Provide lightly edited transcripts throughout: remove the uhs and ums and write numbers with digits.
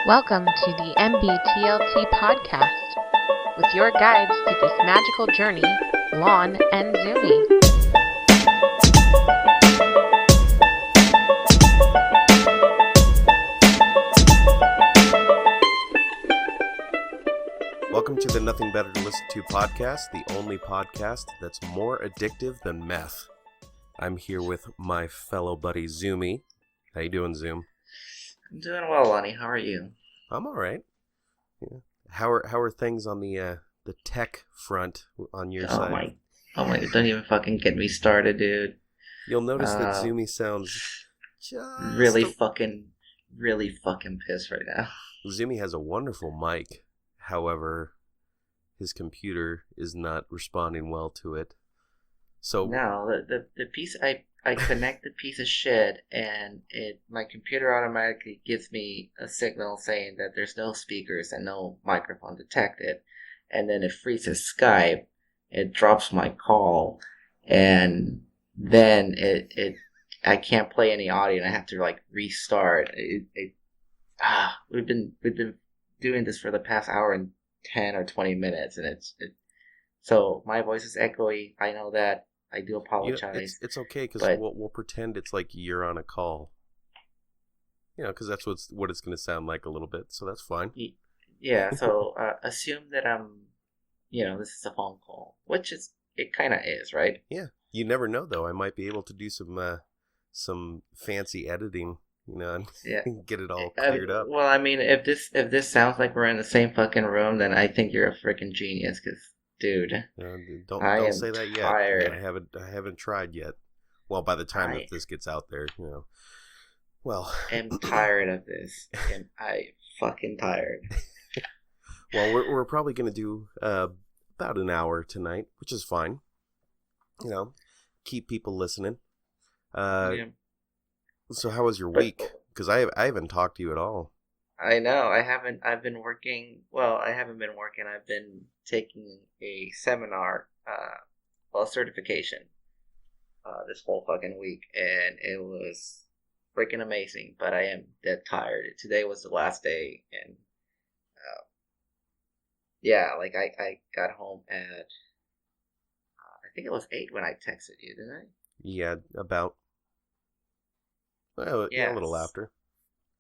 Welcome to the NBTLT podcast with your guides to this magical journey, Lon and Zumi. Welcome to the Nothing Better to Listen To podcast, the only podcast that's more addictive than meth. I'm here with my fellow buddy Zumi. How you doing, Zoom? I'm doing well, Lonnie. How are you? I'm all right. Yeah. How are things on the tech front on your side? Oh my! Don't even fucking get me started, dude. You'll notice that Zumi sounds just really fucking pissed right now. Zumi has a wonderful mic. However, his computer is not responding well to it. So no, the piece I connect the piece of shit, and my computer automatically gives me a signal saying that there's no speakers and no microphone detected, and then it freezes Skype. It drops my call, and then I can't play any audio, and I have to like restart. We've been doing this for the past hour and 10 or 20 minutes, and so my voice is echoey. I know that. I do apologize. It's okay, because but we'll pretend it's like you're on a call. You know, because that's what it's going to sound like a little bit, so that's fine. Yeah, so assume that this is a phone call, which it kind of is, right? Yeah, you never know though. I might be able to do some fancy editing, and get it all cleared up. Well, I mean, if this sounds like we're in the same fucking room, then I think you're a freaking genius, because. Dude, don't say that yet. Tired. I haven't tried yet. Well, by the time that this gets out there, Well, I'm tired of this. I'm fucking tired. Well, we're probably gonna do about an hour tonight, which is fine. Keep people listening. Yeah. So how was your week? Because I haven't talked to you at all. I know. I've been working. Well, I haven't been working. I've been taking a seminar, certification, this whole fucking week, and it was freaking amazing. But I am dead tired. Today was the last day, and I got home at I think it was 8 when I texted you, didn't I? Yeah, about. Well, yeah, a little after.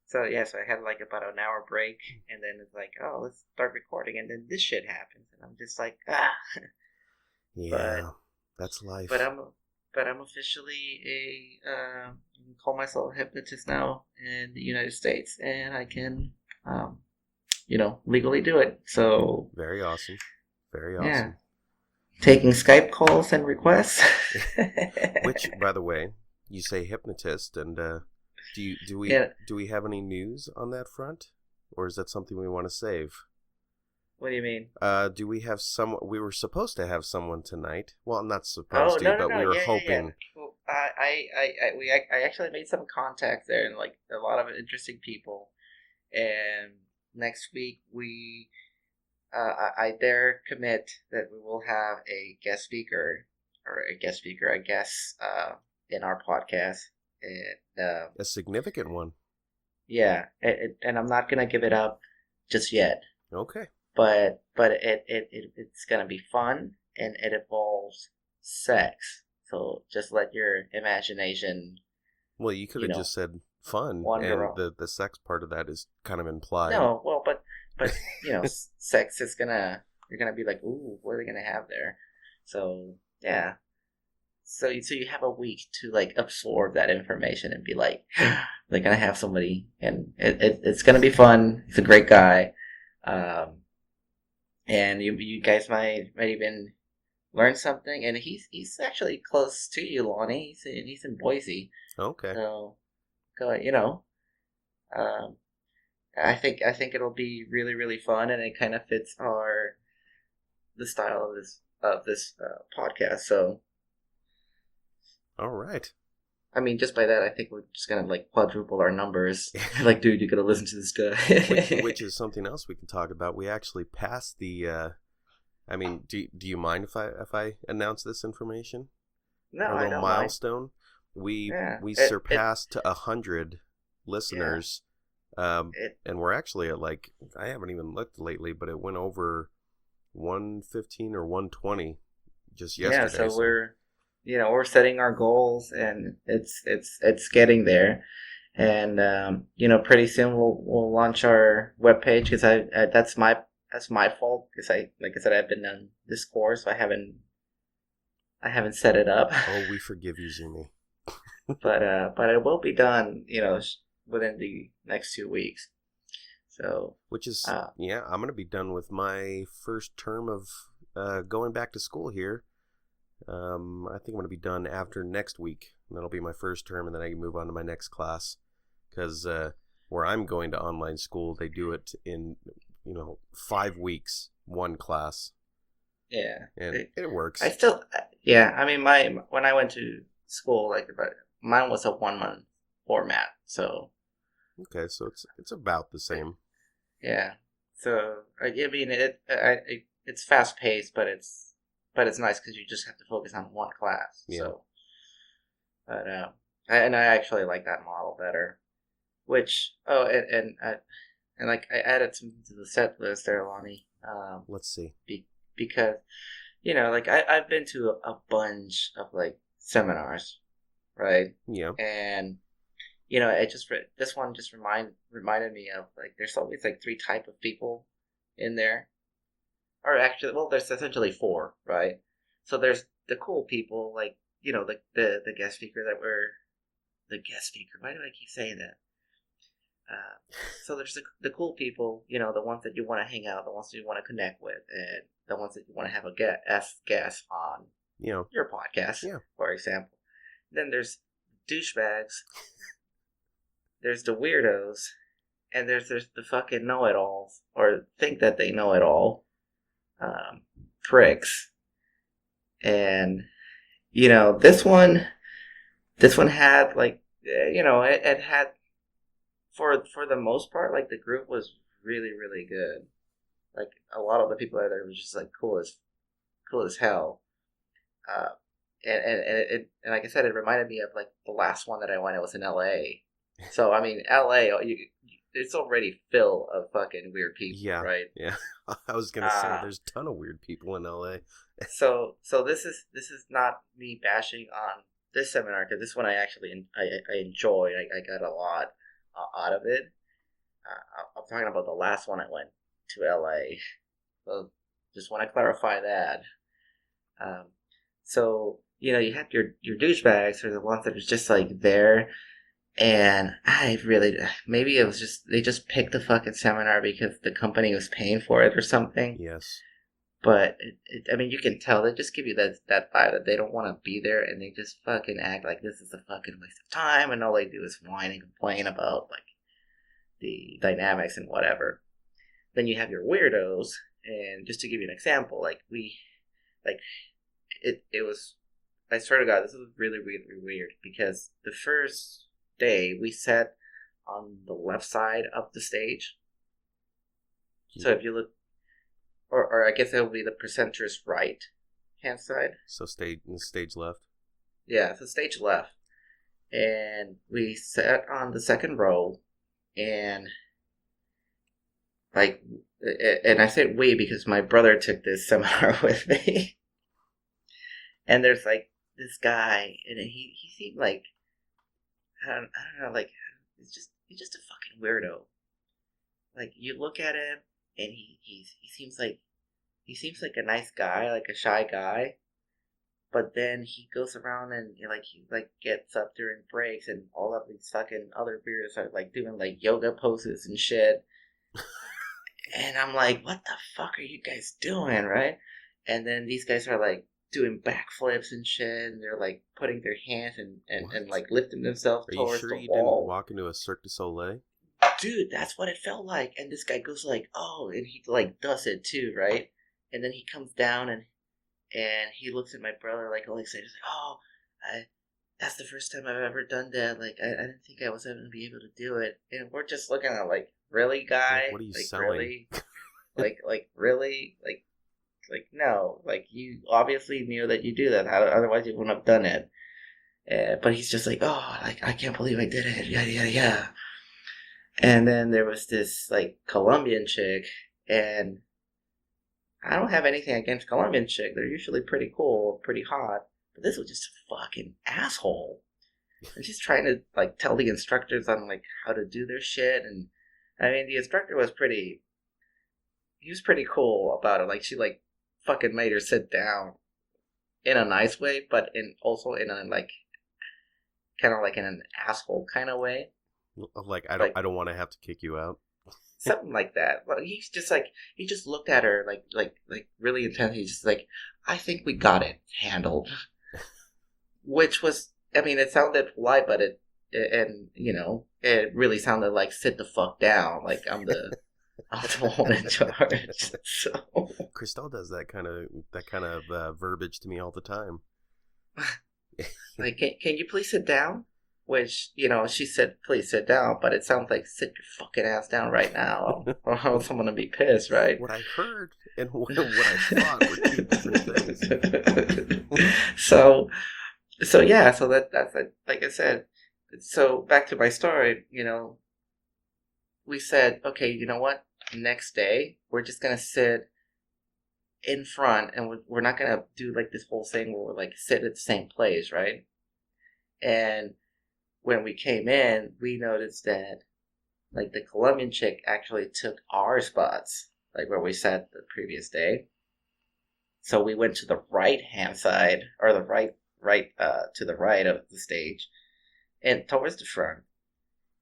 So I had like about an hour break, and then it's like, oh, let's start recording, and then this shit happens, and I'm just like, Yeah, that's life. But I'm officially I can call myself a hypnotist now in the United States, and I can, legally do it. So very awesome, very awesome. Yeah, taking Skype calls and requests. Which, by the way, you say hypnotist, and. Do we have any news on that front, or is that something we want to save? What do you mean? Do we have we were supposed to have someone tonight. Well, not supposed to, but we were hoping. Yeah. Well, I actually made some contacts there, and like a lot of interesting people. And next week I dare commit that we will have a guest speaker, I guess, in our podcast. A significant one. Yeah, and I'm not gonna give it up just yet. Okay. But it's gonna be fun, and it involves sex. So just let your imagination. Well, you could have just said fun, and the sex part of that is kind of implied. No, well, but sex is you're gonna be like, ooh, what are they gonna have there? So yeah. So you have a week to like absorb that information and be like, they're gonna have somebody, and it's gonna be fun. He's a great guy, and you guys might even learn something. And he's actually close to you, Lonnie. He's in Boise. Okay. So, I think it'll be really, really fun, and it kind of fits the style of this podcast. So. All right. I mean, just by that, I think we're just gonna like quadruple our numbers. Like, dude, you gotta listen to this guy. which is something else we can talk about. We actually passed the. I mean, do you mind if I announce this information? No, our little milestone. Mind. We surpassed 100 listeners And we're actually at I haven't even looked lately, but it went over 115 or 120 just Yeah, yesterday. so we're setting our goals, and it's getting there. And pretty soon we'll launch our webpage, because I that's my fault, because like I said, I've been on this course, so I haven't set it up. Oh, we forgive you, Zumi. But it will be done, within the next 2 weeks. So Which is, uh, I'm going to be done with my first term of going back to school here. I think I'm going to be done after next week. That'll be my first term, and then I can move on to my next class. Because where I'm going to online school, they do it in, 5 weeks, one class. yeah, And it works. I mean, when I went to school, mine was a 1 month format. So Okay, so it's about the same. yeah, so I mean, it's fast paced, but it's nice, because you just have to focus on one class. Yeah. So, but I actually like that model better. Which and like, I added something to the set list there, Lonnie. Let's see. Because I've been to a bunch of seminars, right? Yeah. And this one just reminded me of, there's always three type of people in there, or actually, well, there's essentially four, right? So there's the cool people, the guest speaker the guest speaker. Why do I keep saying that? So there's the cool people, the ones that you want to hang out, the ones that you want to connect with, and the ones that you want to have a guest on your podcast, for example. Then there's douchebags, there's the weirdos, and there's the fucking know-it-alls, or think that they know it all, pricks. And this one had it had, for the most part, the group was really, really good. A lot of the people out there was just cool as hell. And like I said, it reminded me of the last one that I went. It was in LA. So I mean, LA, it's already full of fucking weird people, right? Yeah. I was gonna say there's a ton of weird people in LA. So this is not me bashing on this seminar, because this one I actually I enjoyed. I got a lot out of it. I'm talking about the last one I went to LA. So just want to clarify that. So you have your douchebags, or the ones that are just there. And I really, maybe it was just, they just picked the fucking seminar because the company was paying for it or something. Yes. But I mean, you can tell, they just give you that vibe that they don't want to be there, and they just fucking act like this is a fucking waste of time, and all they do is whine and complain about the dynamics and whatever. Then you have your weirdos, and just to give you an example, it was, I swear to God, this was really, really weird, because the first day we sat on the left side of the stage. So if you look, or I guess it will be the presenter's right hand side. So stage left. Yeah, so stage left. And we sat on the second row, and and I said we because my brother took this seminar with me. And there's this guy, and he seemed I don't know, he's just a fucking weirdo. You look at him, and he seems like a nice guy, a shy guy. But then he goes around and he gets up during breaks, and all of these fucking other weirdos are doing yoga poses and shit. And I'm like, what the fuck are you guys doing, right? And then these guys are doing backflips and shit, and they're putting their hands and lifting themselves towards the wall. Are you sure you didn't walk into a Cirque du Soleil? Dude, that's what it felt like. And this guy goes oh, and he does it too, right? And then he comes down and he looks at my brother all excited. He's oh, that's the first time I've ever done that. I didn't think I was ever gonna be able to do it. And we're just looking at really, guy? What are you selling? Really? Really? No, you obviously knew that you do that. Otherwise, you wouldn't have done it. But he's just oh, I can't believe I did it. Yeah. And then there was this like Colombian chick, and I don't have anything against Colombian chick. They're usually pretty cool, pretty hot. But this was just a fucking asshole. And she's trying to like tell the instructors on like how to do their shit. And I mean, the instructor was pretty. He was pretty cool about it. Like she like fucking made her sit down in a nice way, but in also in a like kind of like in an asshole kind of way. Like Like I don't want to have to kick you out. something like that. But he's just like he just looked at her like really intense. He's just like, I think we got it handled. Which was, I mean, it sounded polite, but and you know, it really sounded like sit the fuck down. Like I'm the one in charge. So Christelle does that kind of verbiage to me all the time. like, can you please sit down? Which, you know, she said, please sit down, but it sounds like sit your fucking ass down right now, or else I'm gonna be pissed, right? What I heard and what I thought were two different things. So yeah, so that's like I said. So back to my story, you know, we said, okay, you know what? Next day, we're just gonna sit in front, and we're not gonna do like this whole thing where we're like sit at the same place, right? And when we came in, we noticed that like the Colombian chick actually took our spots, like where we sat the previous day. So we went to the right hand side, or the right to the right of the stage, and towards the front.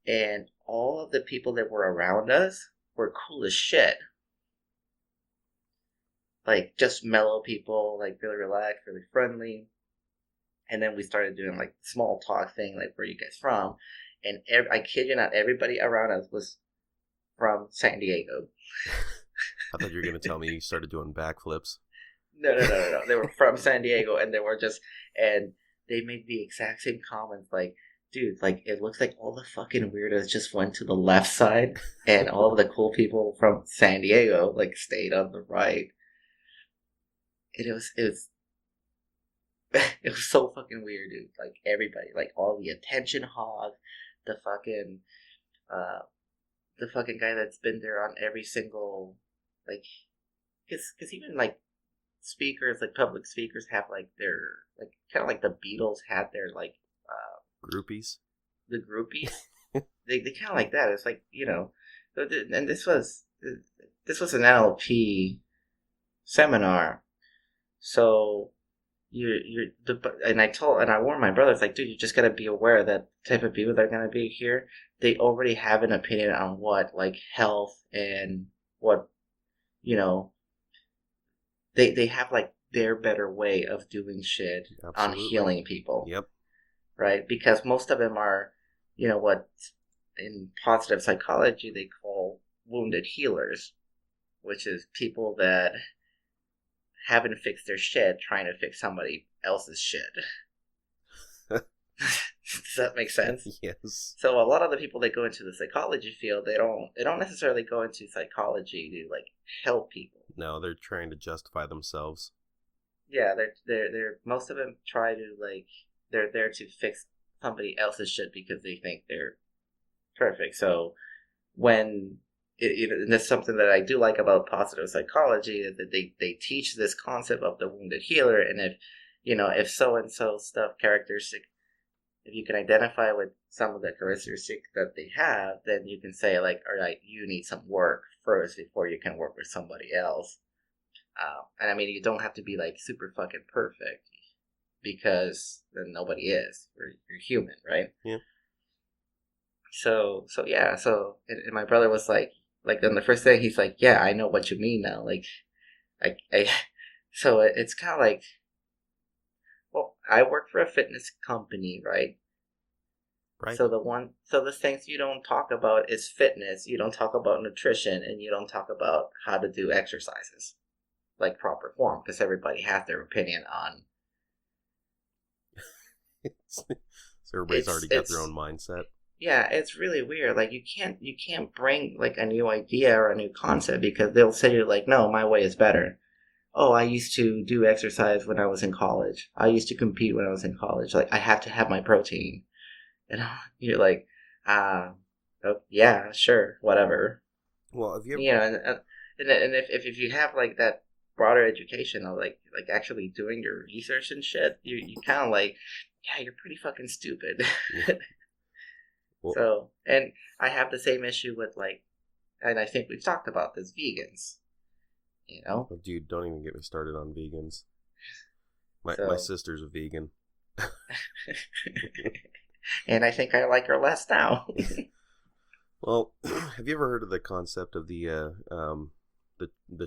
And all of the people that were around us were cool as shit. Like just mellow people, like really relaxed, really friendly. And then we started doing like small talk thing, like where you guys from? And I kid you not, everybody around us was from San Diego. I thought you were going to tell me you started doing backflips. No. They were from San Diego, and and they made the exact same comments, like, dude, like, it looks like all the fucking weirdos just went to the left side, and all of the cool people from San Diego, like, stayed on the right. And it was, it was so fucking weird, dude. Like, everybody, like, all the attention hogs, the fucking guy that's been there on every single, like, because even, like, speakers, like public speakers, have like their like kind of like the Beatles had their like groupies. The groupies, they kind of like that. It's like, you know, and this was an NLP seminar, so and I warned my brothers, like, dude, you just gotta be aware that the type of people that are gonna be here, they already have an opinion on what like health and what, you know, they have like their better way of doing shit. Absolutely. On healing people. Yep. Right? Because most of them are, you know, what in positive psychology they call wounded healers, which is people that haven't fixed their shit trying to fix somebody else's shit. Does that make sense? Yes. So a lot of the people that go into the psychology field, they don't necessarily go into psychology to like help people. No, they're trying to justify themselves. Yeah, they're most of them try to like they're there to fix somebody else's shit because they think they're perfect. So when and that's something that I do like about positive psychology, that they teach this concept of the wounded healer, and if so and so stuff characteristic, if you can identify with some of the characteristics that they have, then you can say like, all right, you need some work first before you can work with somebody else. And I mean, you don't have to be like super fucking perfect, because then nobody is. You're human, right? Yeah. So yeah. So and my brother was like then the first day he's like, yeah, I know what you mean now. Like, I so it's kind of like, well, I work for a fitness company, right? Right. So the things you don't talk about is fitness. You don't talk about nutrition, and you don't talk about how to do exercises like proper form, because everybody has their opinion on. So everybody's already got their own mindset. Yeah, it's really weird. Like you can't bring like a new idea or a new concept, because they'll say you're like, no, my way is better. Oh, I used to do exercise when I was in college. I used to compete when I was in college. Like, I have to have my protein. And you're like, Oh, yeah, sure, whatever. Well, have you ever? You know, and if you have like that broader education of like actually doing your research and shit, you kind of like, yeah, you're pretty fucking stupid. Yeah. Well, So, and I have the same issue with like, and I think we've talked about this, vegans. You know, dude, don't even get me started on vegans. My so, sister's a vegan. and I think I like her less now. Well, have you ever heard of the concept of the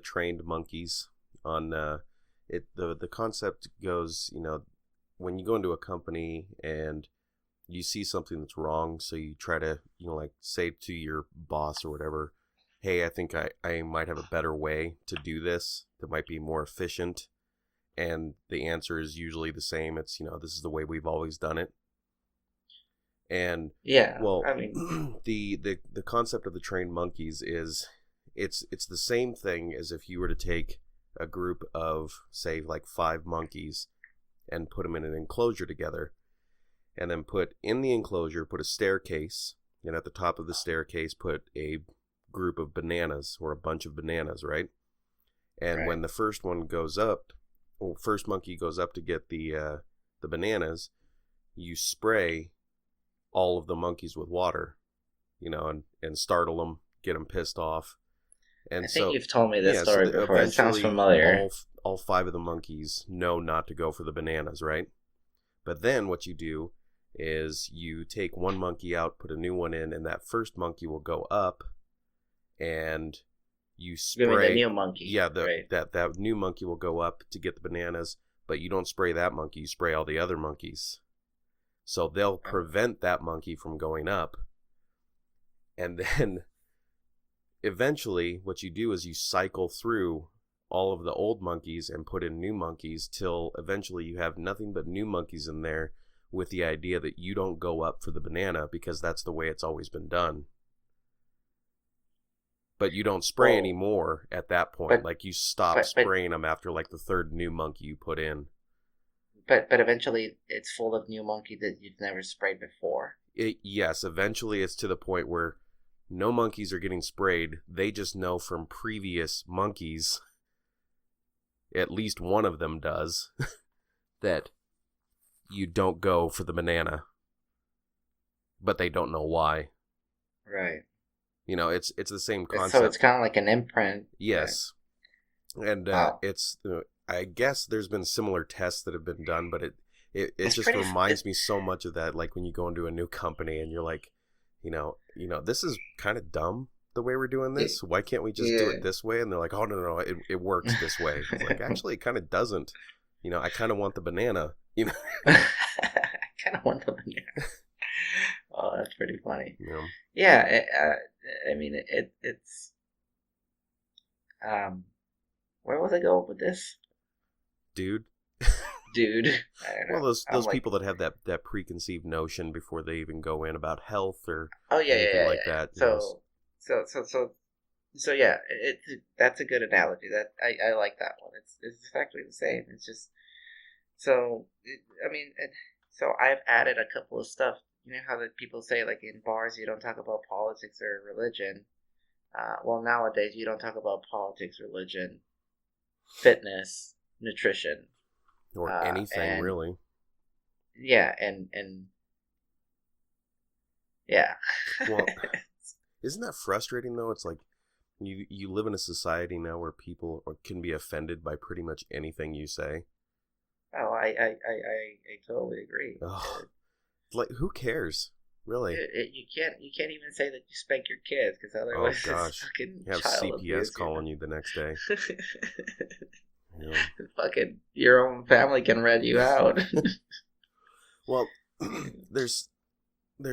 trained monkeys on it? The concept goes, when you go into a company and you see something that's wrong, so you try to, like say to your boss or whatever, hey, I think I might have a better way to do this that might be more efficient. And the answer is usually the same. It's, this is the way we've always done it. And Yeah, well, I mean, the concept of the trained monkeys is it's the same thing as if you were to take a group of, say, like 5 monkeys and put them in an enclosure together, and then put in the enclosure, put a staircase, and at the top of the staircase put a group of bananas or a bunch of bananas, right? And right. when the first one goes up, or first monkey goes up to get the bananas, you spray all of the monkeys with water, and startle them, get them pissed off. And I think so, you've told me this yeah, so story before. It sounds eventually familiar. all 5 of the monkeys know not to go for the bananas, right? But then what you do is you take one monkey out, put a new one in, and that first monkey will go up, and you You mean the spray. new monkey? Yeah, Right. that new monkey will go up to get the bananas, but you don't spray that monkey, you spray all the other monkeys. So they'll prevent that monkey from going up. And then eventually what you do is you cycle through all of the old monkeys and put in new monkeys till eventually you have nothing but new monkeys in there, with the idea that you don't go up for the banana because that's the way it's always been done. But you don't spray Well, anymore at that point. but Like you stop but spraying them after like the 3rd new monkey you put in. but eventually it's full of new monkey that you've never sprayed before. Yes, eventually it's to the point where no monkeys are getting sprayed. They just know from previous monkeys, at least one of them does, that you don't go for the banana. But they don't know why. Right. It's the same concept. So it's kind of like an imprint. Yes. Right? And Wow. it's, I guess there's been similar tests that have been done, but it just pretty. reminds me so much of that, like when you go into a new company and you're like, this is kind of dumb the way we're doing this. Why can't we just do it this way? And they're like, oh, no, it works this way. It's like, actually, it kind of doesn't. I kind of want the banana, I kind of want the banana. Oh, that's pretty funny. Yeah. Yeah, I mean, it's. Where was I going with this? Dude. Dude. I don't know. Well, those like, people that have that preconceived notion before they even go in about health or oh yeah, anything like that. So yeah, that's a good analogy. That I like that one. It's exactly the same. It's just I mean, so I've added a couple of stuff. You know how that people say like in bars you don't talk about politics or religion. Well, nowadays you don't talk about politics, religion, fitness, nutrition, or anything and really. yeah, and yeah. Well, isn't that frustrating though? It's like you live in a society now where people can be offended by pretty much anything you say. Oh, I totally agree. Ugh. Like, who cares? Really? You can't even say that you spank your kids because otherwise it's fucking you have child CPS abuse, calling you the next day. Fucking your own family can rat you out. Well, there's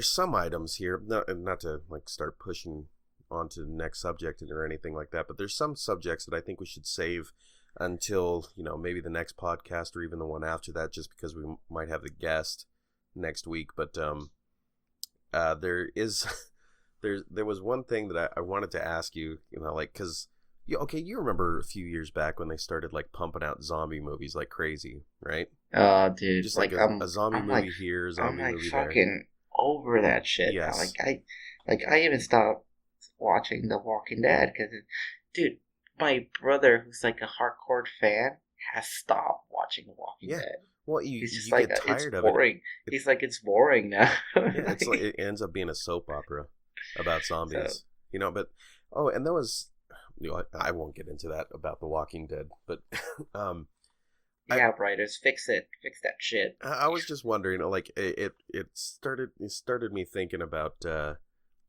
some items here, not to like start pushing onto the next subject or anything like that, but there's some subjects that I think we should save until maybe the next podcast or even the one after that, just because we might have the guest next week. But there was one thing that I wanted to ask you, like, because you remember a few years back when they started like pumping out zombie movies like crazy, right? Oh, dude, just like a zombie movie here, zombie I'm like movie fucking there. over that shit. Yes. Like Like, I even stopped watching The Walking Dead because, dude, my brother, who's like a hardcore fan, has stopped watching The Walking Yeah. Dead. Well, He's just you like, get it's tired of it. boring. He's like, it's boring now. Yeah, it's like it ends up being a soap opera about So, zombies. But and that was I won't get into that about The Walking Dead, but um I yeah, writers, fix it. Fix that shit. I was just wondering, like it started me thinking about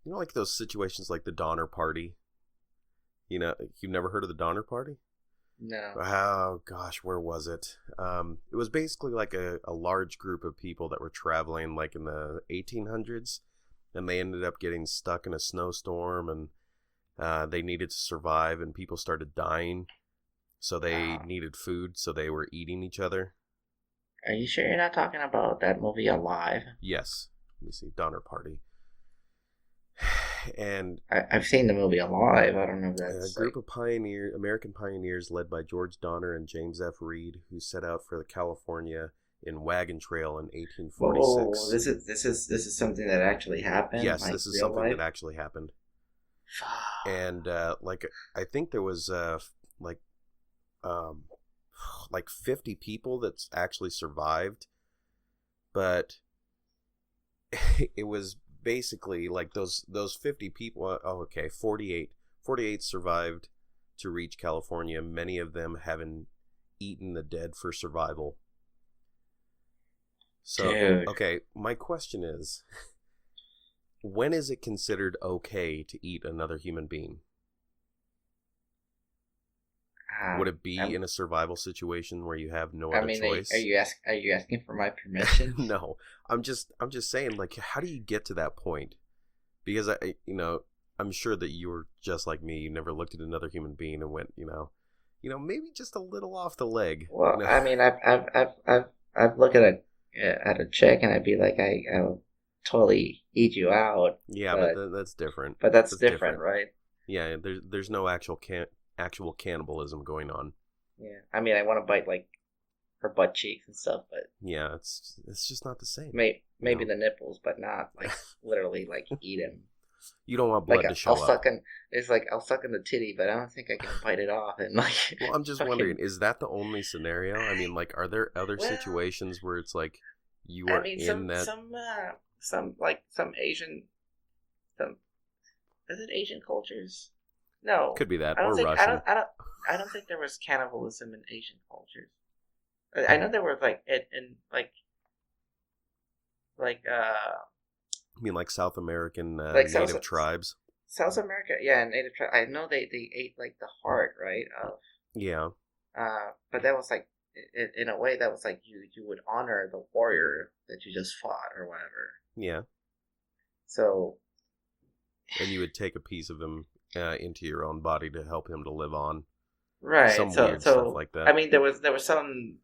like those situations like the Donner Party. You've never heard of the Donner Party? No. Oh gosh, where was it? It was basically like a large group of people that were traveling like in the 1800s, and they ended up getting stuck in a snowstorm, and they needed to survive, and people started dying, so they needed food, so they were eating each other. Are you sure you're not talking about that movie Alive? Yes, let me see, Donner Party. And I've seen the movie Alive. I don't know if a that's group of American pioneers led by George Donner and James F. Reed, who set out for California in wagon trail in Whoa, 1846. this is something that actually happened. Yes, Like this is real something life. that actually happened. Fuck. And like I think there was like um like 50 people that's actually survived, but it was basically like those 50 people. Oh, okay, 48 survived to reach California, many of them having eaten the dead for survival. So, Dude. okay, my question is, when is it considered okay to eat another human being? Would it be I'm, in a survival situation where you have no I other mean, choice? are you asking for my permission? No, I'm just saying, like, how do you get to that point? Because I'm sure that you were just like me. You never looked at another human being and went, maybe just a little off the leg. Well, I mean, I've looked at a chick and I'd be like, I'll totally eat you out. Yeah, but But that's different. that's different, right? Yeah, there's no actual cannibalism going on. Yeah. I mean, I want to bite like her butt cheeks and stuff, but Yeah, it's just not the same. maybe the nipples, but not like literally like eat him. You don't want Like blood to show up. I'll suck in the titty, but I don't think I can bite it off and like. Well, I'm just fucking, wondering, is that the only scenario? I mean, like, are there other well, situations where it's like you I are mean, in that? some Asian, some is it Asian cultures? No, Could be that, I don't or think Russian. I don't think there was cannibalism in Asian cultures. I know there were like in like I mean, like South American like native tribes. South America, yeah, native tribe. I know they ate like the heart, right? Of Yeah, but that was like in a way that was like you would honor the warrior that you just fought or whatever. yeah. So And you would take a piece of him into your own body to help him to live on. right, Some weird stuff like that. I mean there was some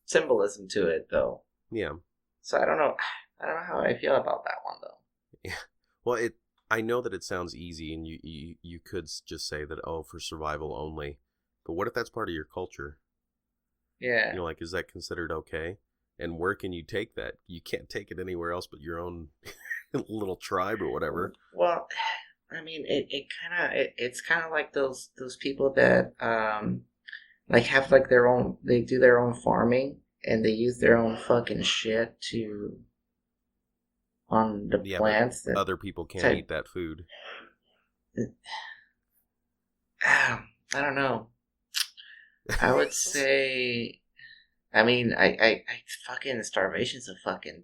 symbolism to it though. Yeah. So I don't know how I feel about that one though. Yeah. Well, I know that it sounds easy, and you could just say that, oh, for survival only. But what if that's part of your culture? Yeah. Like, is that considered okay? And where can you take that? You can't take it anywhere else but your own little tribe or whatever. Well, I mean, it's kind of like those people that like have like they do their own farming and they use their own fucking shit on the Yeah, plants but that other people can't eat that food. I don't know. I would say, I mean, I fucking starvation's a fucking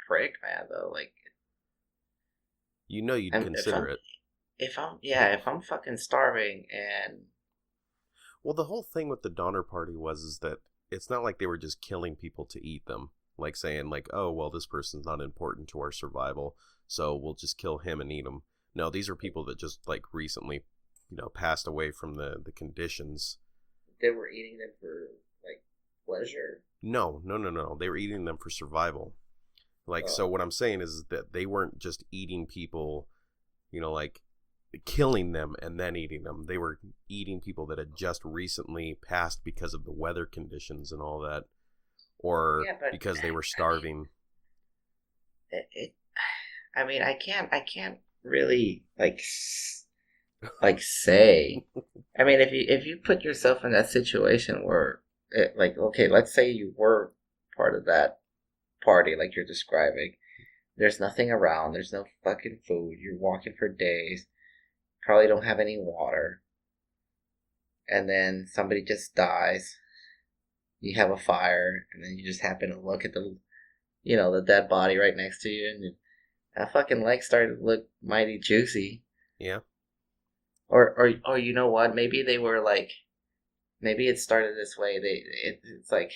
prick, man. Though, like, You'd consider it. If I'm fucking starving and well, the whole thing with the Donner Party is that it's not like they were just killing people to eat them, like saying like, oh well, this person's not important to our survival, so we'll just kill him and eat him. No, these are people that just like recently, passed away from the conditions. they were eating them for like pleasure. No. They were eating them for survival. Like, so what I'm saying is that they weren't just eating people, like killing them and then eating them. They were eating people that had just recently passed because of the weather conditions and all that, or because they were starving. I mean, I can't really say. I mean, if you put yourself in that situation where, okay, let's say you were part of that party, like you're describing. There's nothing around. There's no fucking food. You're walking for days. Probably don't have any water. And then somebody just dies. You have a fire, and then you just happen to look at the dead body right next to you, and that fucking leg started to look mighty juicy. Yeah. Or you know what? Maybe they were like, maybe it started this way. It's like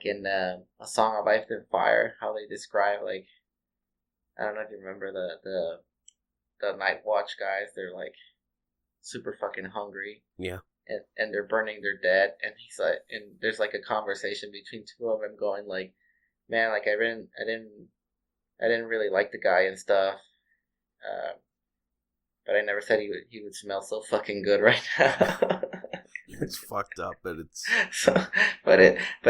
in A Song of Ice and Fire, how they describe, like, I don't know if you remember the Night Watch guys. They're like super fucking hungry. Yeah. And they're burning their dead, and he's like, and there's like a conversation between two of them going like, man, like I didn't really like the guy and stuff, but I never said he would smell so fucking good right now. It's fucked up, but it's So, but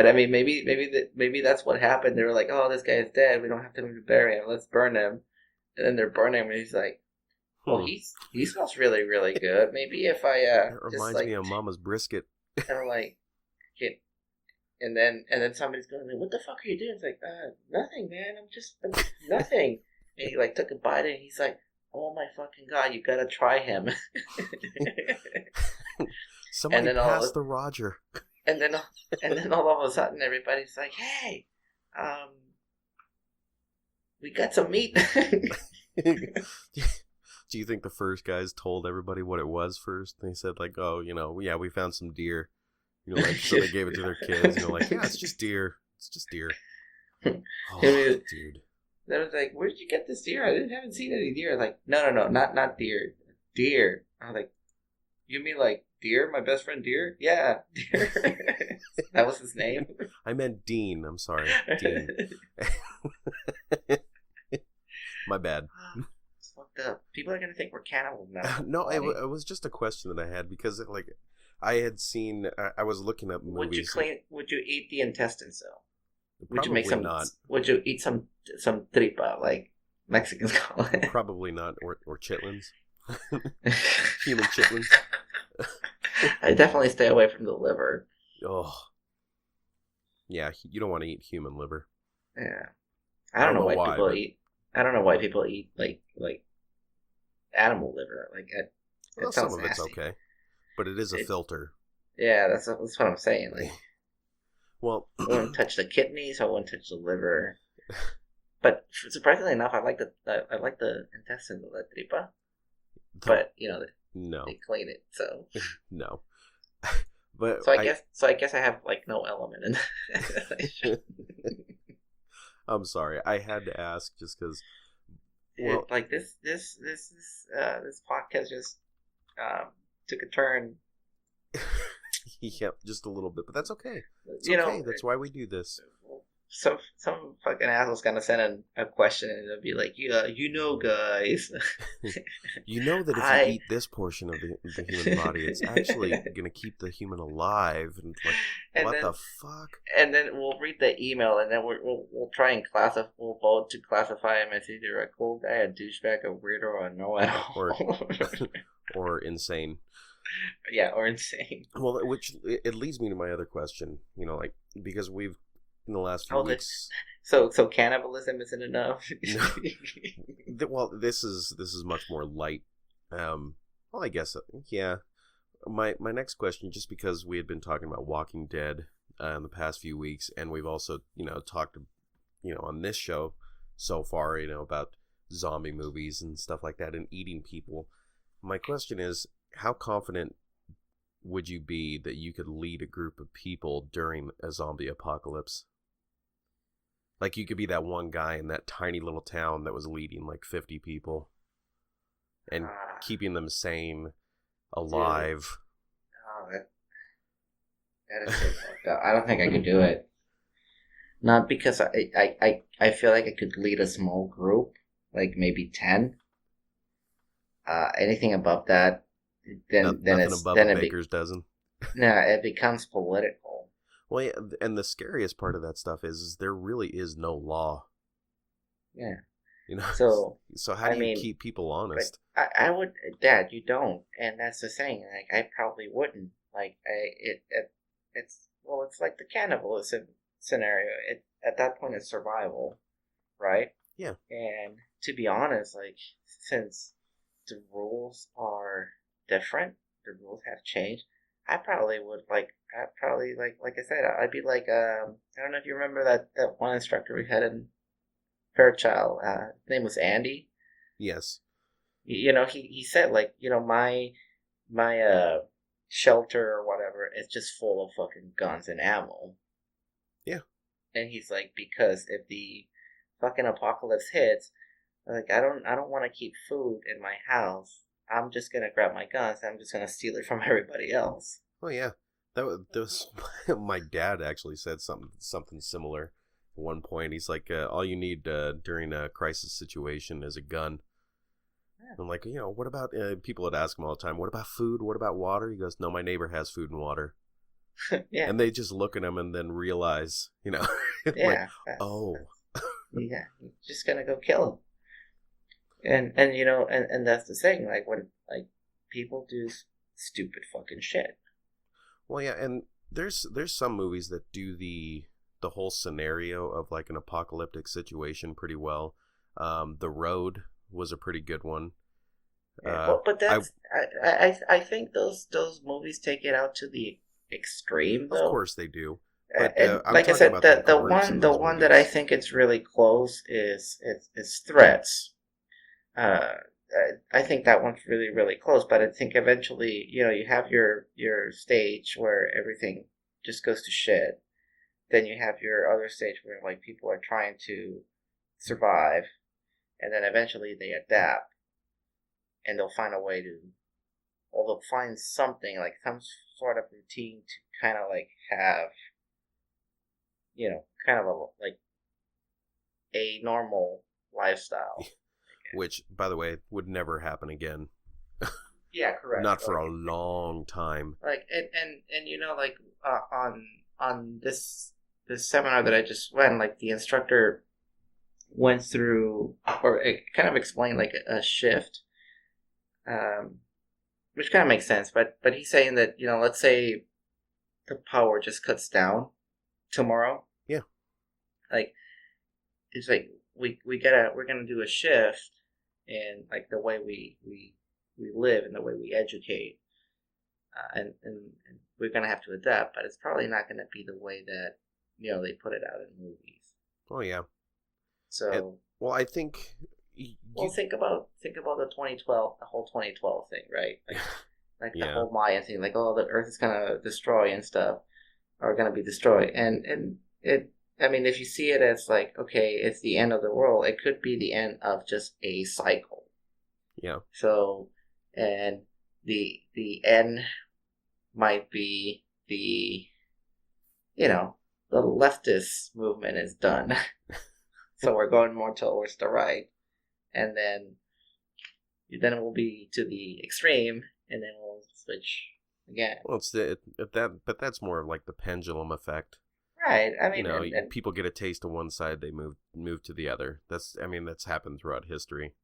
I mean, maybe that's what happened. They were like, oh, this guy is dead. We don't have to bury him. Let's burn him. And then they're burning him, and he's like, well, he smells really, really good. Maybe if I It just reminds like, me of Mama's brisket. kind of like get, and then somebody's going like, what the fuck are you doing? It's like, nothing, man. I'm nothing. And he like took a bite, and he's like, oh my fucking god, you gotta try him. Somebody pass the Roger. And then all of a sudden, everybody's like, hey, we got some meat. Do you think the first guys told everybody what it was first? They said like, oh, yeah, we found some deer. Like, so they gave it to their kids. Like, yeah, it's just deer. It's just deer. Oh, dude. They was like, where did you get this deer? I haven't seen any deer. Like, no, not deer. Deer. I was like, you mean like Deer? My best friend Deer? Yeah, Deer. That was his name? I meant Dean. I'm sorry. Dean. My bad. It's fucked up. People are going to think we're cannibals now. No, it was just a question that I had because, like, I had seen, I was looking up movies. Would you eat the intestines, though? Would you make some? Not. Would you eat some tripa, like Mexicans call it? Probably not, or chitlins. Human chitlins. I definitely stay away from the liver. Oh, yeah, you don't want to eat human liver. Yeah, I don't know why people eat. I don't know why people eat like animal liver. Like it sounds some of nasty. It's okay, but it is a filter. Yeah, that's what I'm saying. Like, well, I wouldn't touch the kidneys. I wouldn't touch the liver. But surprisingly enough, I like the intestines of the tripa. But no, they clean it, so no. But so I guess I have like no element in that. I'm sorry, I had to ask just because. Well, like this podcast just took a turn. Yeah, just a little bit, but that's okay. It's okay. That's why we do this. Some fucking asshole's gonna send in a question and it'll be like, yeah, guys. You know that if you eat this portion of the human body, it's actually gonna keep the human alive. And like, what the fuck? And then we'll read the email, and then we'll try and classify. We'll vote to classify him as either a cool guy, a douchebag, a weirdo, or a know-it-all, or insane. Yeah, or insane. Well, which it leads me to my other question. Like, because we've in the last few weeks. So cannibalism isn't enough. Well, this is much more light. Well, I guess yeah. My next question, just because we had been talking about Walking Dead in the past few weeks, and we've also talked on this show so far about zombie movies and stuff like that and eating people. My question is, how confident would you be that you could lead a group of people during a zombie apocalypse? Like, you could be that one guy in that tiny little town that was leading like 50 people and keeping them sane, alive. Dude. That is so fucked up. I don't think I could do it. Not because I feel like I could lead a small group, like maybe 10. Anything above that, then it's above then a baker's dozen. No, it becomes political. Well, yeah, and the scariest part of that stuff is there really is no law. Yeah. You know, So, so how I do you mean, keep people but honest? I would, Dad, you don't, and that's the thing. Like, I probably wouldn't. Like, it's like the cannibalism scenario. At that point, it's survival, right? Yeah. And to be honest, like, since the rules are different, the rules have changed. I probably would like I said, I'd be like, I don't know if you remember that one instructor we had in Fairchild. His name was Andy. Yes. He said, like, my shelter or whatever is just full of fucking guns and ammo. Yeah. And he's like, because if the fucking apocalypse hits, like, I don't want to keep food in my house. I'm just gonna grab my guns and I'm just gonna steal it from everybody else. Oh yeah. That was my dad actually said something similar. At one point, he's like, all you need during a crisis situation is a gun. Yeah. I'm like, what about people would ask him all the time, what about food? What about water? He goes, no, my neighbor has food and water. Yeah, And they just look at him and then realize, like, yeah, oh, yeah. You're just gonna go kill him, and and that's the thing. Like, when, like, people do stupid fucking shit. well, yeah. And there's some movies that do the whole scenario of like an apocalyptic situation pretty well. The Road was a pretty good one. Yeah, well, but I that's I think those movies take it out to the extreme, Of though. course they do, but And I'm like I talking said, about the the groups in the those one that I movies. think it's really close is Threats. Uh, I think that one's really really close, but I think eventually, you have your stage where everything just goes to shit. Then you have your other stage where, like, people are trying to survive, and then eventually they adapt, and they'll find a way to, or they'll find something, like some sort of routine to kind of like have, kind of like a normal lifestyle. Which, by the way, would never happen again. Yeah, correct. Not for a long time. Like, and like, on this seminar that I just went, like, the instructor went through, or it kind of explained, like, a shift, um, which kind of makes sense. But he's saying that, let's say the power just cuts down tomorrow. Yeah. Like, it's like we're gonna do a shift in, like, the way we live and the way we educate, and we're gonna have to adapt. But it's probably not gonna be the way that they put it out in movies. Oh yeah. So, well, I think. well, think about the 2012, the whole 2012 thing, right? Like the Yeah. whole Maya thing, like, oh, the Earth is gonna destroy and stuff, or gonna be destroyed, and it. I mean, if you see it as, like, okay, it's the end of the world, it could be the end of just a cycle. Yeah. So, and the end might be the leftist movement is done, so we're going more towards the right, and then it will be to the extreme, and then we'll switch again. Well, but that's more of like the pendulum effect. Right. I mean, People get a taste of one side, they move to the other. That's happened throughout history.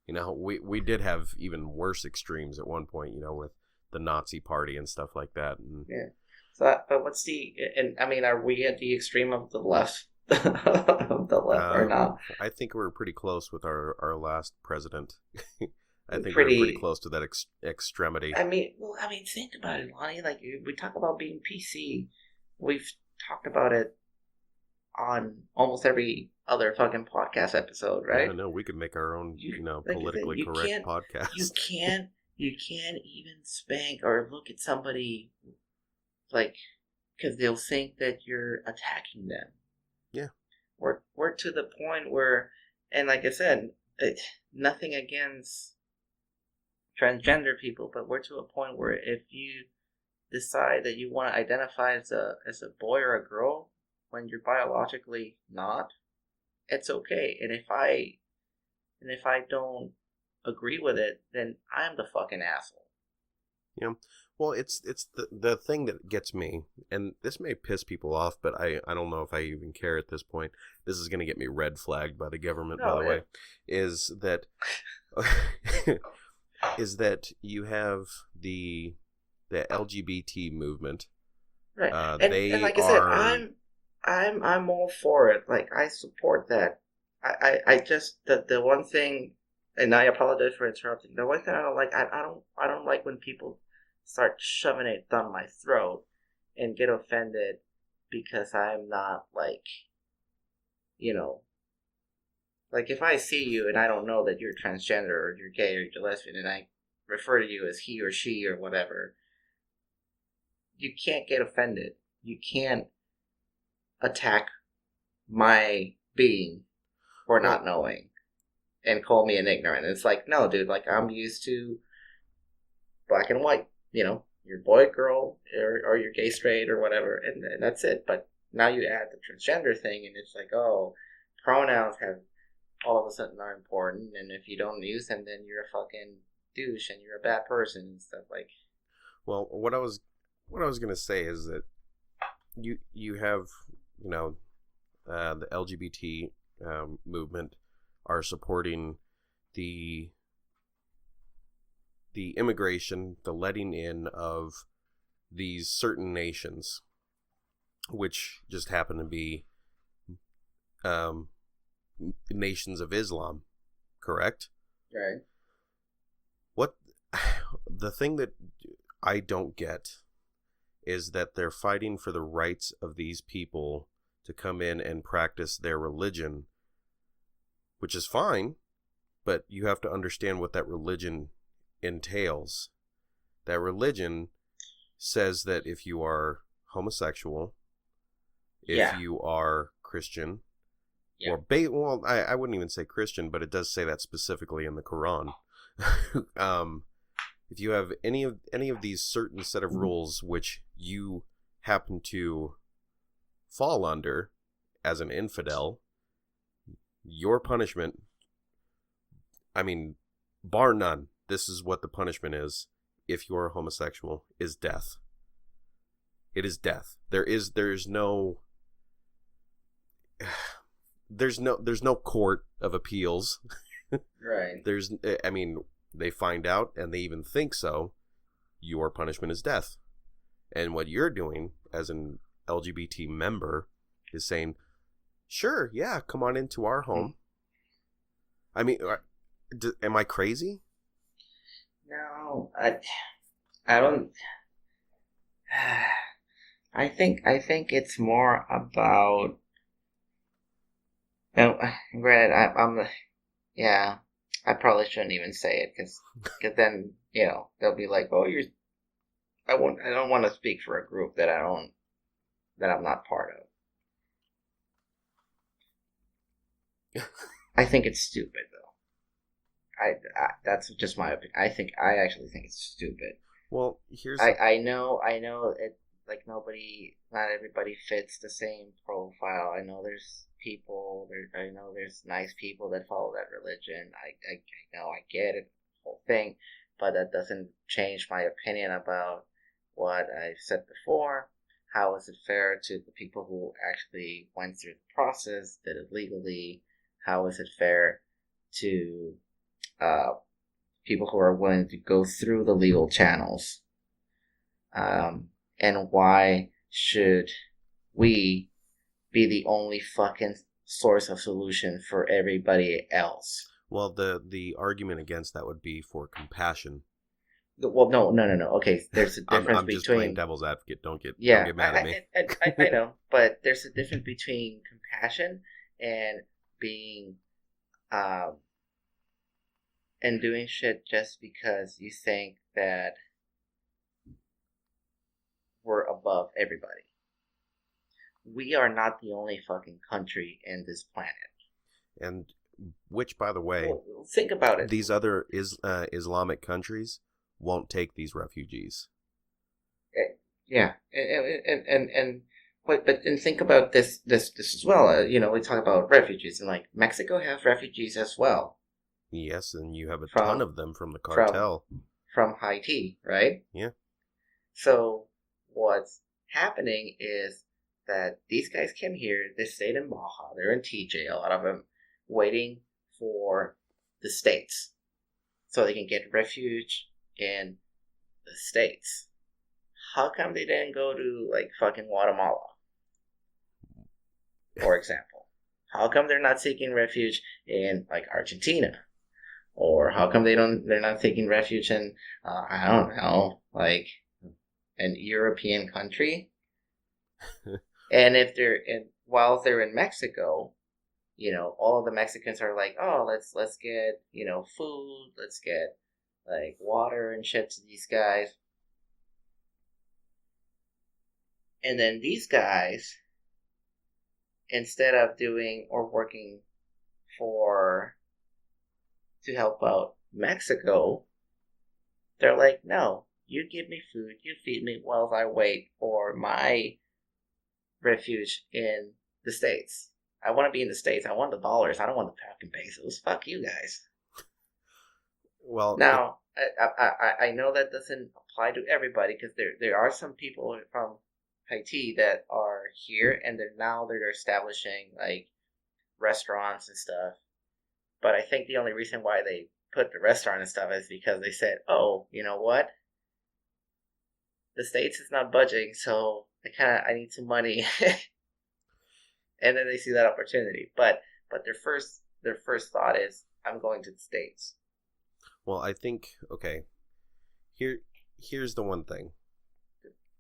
We did have even worse extremes at one point. With the Nazi Party and stuff like that. And yeah. So, but what's and I mean, are we at the extreme of the left, of the left, or not? I think we're pretty close with our last president. I think Pretty- we're pretty close to that extremity. I mean, think about it, Lonnie. Like, we talk about being PC. We've talked about it on almost every other fucking podcast episode, right? I know we could make our own, Like, politically correct podcast. You can't even spank or look at somebody, like, because they'll think that you're attacking them. Yeah. We're to the point where, and like I said, nothing against transgender people, but we're to a point where if you decide that you want to identify as a boy or a girl when you're biologically not, it's okay. And if I don't agree with it, then I'm the fucking asshole. You know, well, it's the thing that gets me, and this may piss people off, but I don't know if I even care at this point. This is going to get me red flagged by the government, by the way. Is that is that you have the LGBT movement. Right. And like I said, I'm all for it. Like, I support that. I just the one thing, and I apologize for interrupting. The one thing I don't like, I don't like when people start shoving it down my throat and get offended because I'm not like, you know, like if I see you and I don't know that you're transgender or you're gay or you're lesbian and I refer to you as he or she or whatever, you can't get offended. You can't attack my being for not knowing and call me an ignorant. It's like, no, dude, like I'm used to black and white, you know, you're boy, girl, or you're gay, straight, or whatever, and that's it. But now you add the transgender thing, and it's like, oh, pronouns have all of a sudden are important, and if you don't use them, then you're a fucking douche and you're a bad person and stuff like. Well, what I was gonna say is that you have, you know, the LGBT movement are supporting the immigration, the letting in of these certain nations, which just happen to be nations of Islam, correct? Right. What the thing that I don't get is that they're fighting for the rights of these people to come in and practice their religion, which is fine, but you have to understand what that religion entails. That religion says that if you are homosexual, if you are Christian, or well, I wouldn't even say Christian, but it does say that specifically in the Quran. If you have any of these certain set of rules which you happen to fall under as an infidel, your punishment, I mean, bar none, this is what the punishment is if you're homosexual, is death. It is death. There's no court of appeals. Right. They find out and they even think so, your punishment is death. And what you're doing as an LGBT member is saying, sure, yeah, come on into our home. I mean, am I crazy? No, I don't. I think it's more about. No, granted, yeah. I probably shouldn't even say it because then they'll be like, oh, I don't want to speak for a group that I'm not part of. I think it's stupid though. I that's just my opinion. I actually think it's stupid. Well, here's I know it, like not everybody fits the same profile. I know there's people I know there's nice people that follow that religion. I know, I get it, the whole thing, but that doesn't change my opinion about what I've said before. How is it fair to the people who actually went through the process, did it legally? How is it fair to people who are willing to go through the legal channels? And why should we be the only fucking source of solution for everybody else? Well, the argument against that would be for compassion. Well, no. Okay, there's a difference I'm just playing devil's advocate. Don't get mad at me. I know, but there's a difference between compassion and being and doing shit just because you think that we're above everybody. We are not the only fucking country in this planet. And which, by the way, think about it. These other Islamic countries won't take these refugees. Yeah, and think about this as well. We talk about refugees, and like Mexico has refugees as well. Yes, and you have a ton of them from the cartel. from Haiti, right? Yeah. So what's happening is that these guys came here, they stayed in Baja, they're in TJ, a lot of them, waiting for the States so they can get refuge in the States. How come they didn't go to, like, fucking Guatemala, for example? How come they're not seeking refuge in, like, Argentina? Or how come they're not taking refuge in, I don't know, like, an European country? And if while they're in Mexico, all of the Mexicans are like, oh, let's get, food, let's get, like, water and shit to these guys. And then these guys, instead of doing or working to help out Mexico, they're like, no, you give me food, you feed me while I wait for my refuge in the States. I want to be in the States. I want the dollars. I don't want the fucking pesos. Fuck you guys. Well, now, I know that doesn't apply to everybody, because there are some people from Haiti that are here, and they're establishing, like, restaurants and stuff. But I think the only reason why they put the restaurant and stuff is because they said, oh, you know what? The States is not budging, so I need some money. And then they see that opportunity. But their first thought is, I'm going to the States. Well, I think, okay, here's the one thing.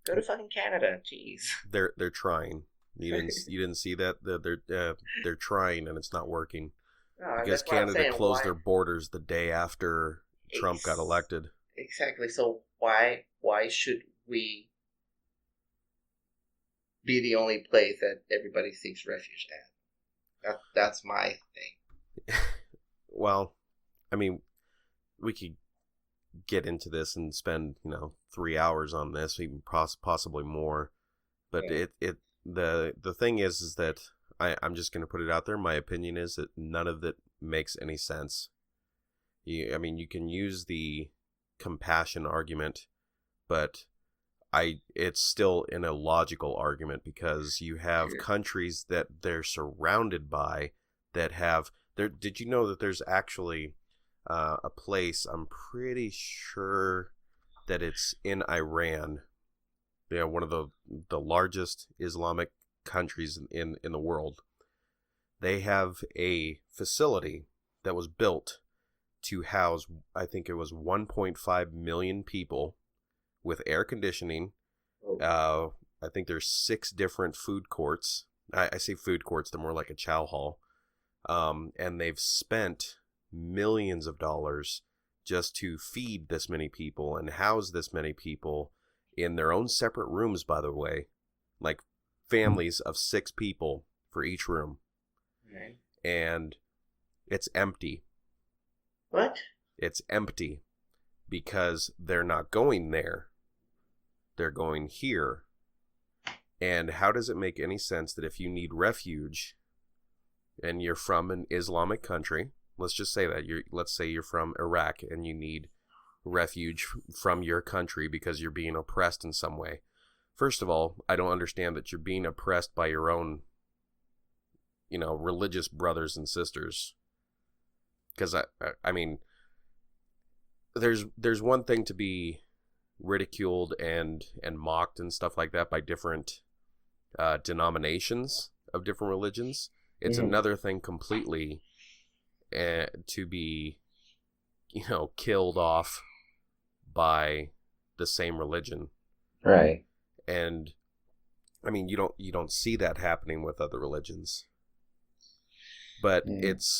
Go to fucking Canada, jeez. They're trying. You didn't see that? They're trying, and it's not working. No, because Canada closed their borders the day after Trump got elected. Exactly. So why should we be the only place that everybody seeks refuge at? That's my thing. Well, I mean, we could get into this and spend 3 hours on this, even possibly more. But yeah. The thing is that I'm just going to put it out there. My opinion is that none of it makes any sense. I mean, you can use the compassion argument, but it's still an illogical argument, because you have countries that they're surrounded by that have... Did you know that there's actually a place, I'm pretty sure that it's in Iran, one of the largest Islamic countries in the world. They have a facility that was built to house, I think it was 1.5 million people, with air conditioning. I think there's 6 different food courts. I say food courts, they're more like a chow hall. And they've spent millions of dollars just to feed this many people and house this many people in their own separate rooms, by the way. Like families of 6 people for each room. Okay. And it's empty. What? It's empty because they're not going there. They're going here. And how does it make any sense that if you need refuge and you're from an Islamic country, let's just say that let's say you're from Iraq and you need refuge from your country because you're being oppressed in some way. First of all, I don't understand that you're being oppressed by your own, religious brothers and sisters. Because I mean, there's one thing to be ridiculed and mocked and stuff like that by different denominations of different religions. It's another thing completely to be, killed off by the same religion. Right. And I mean, you don't see that happening with other religions. But that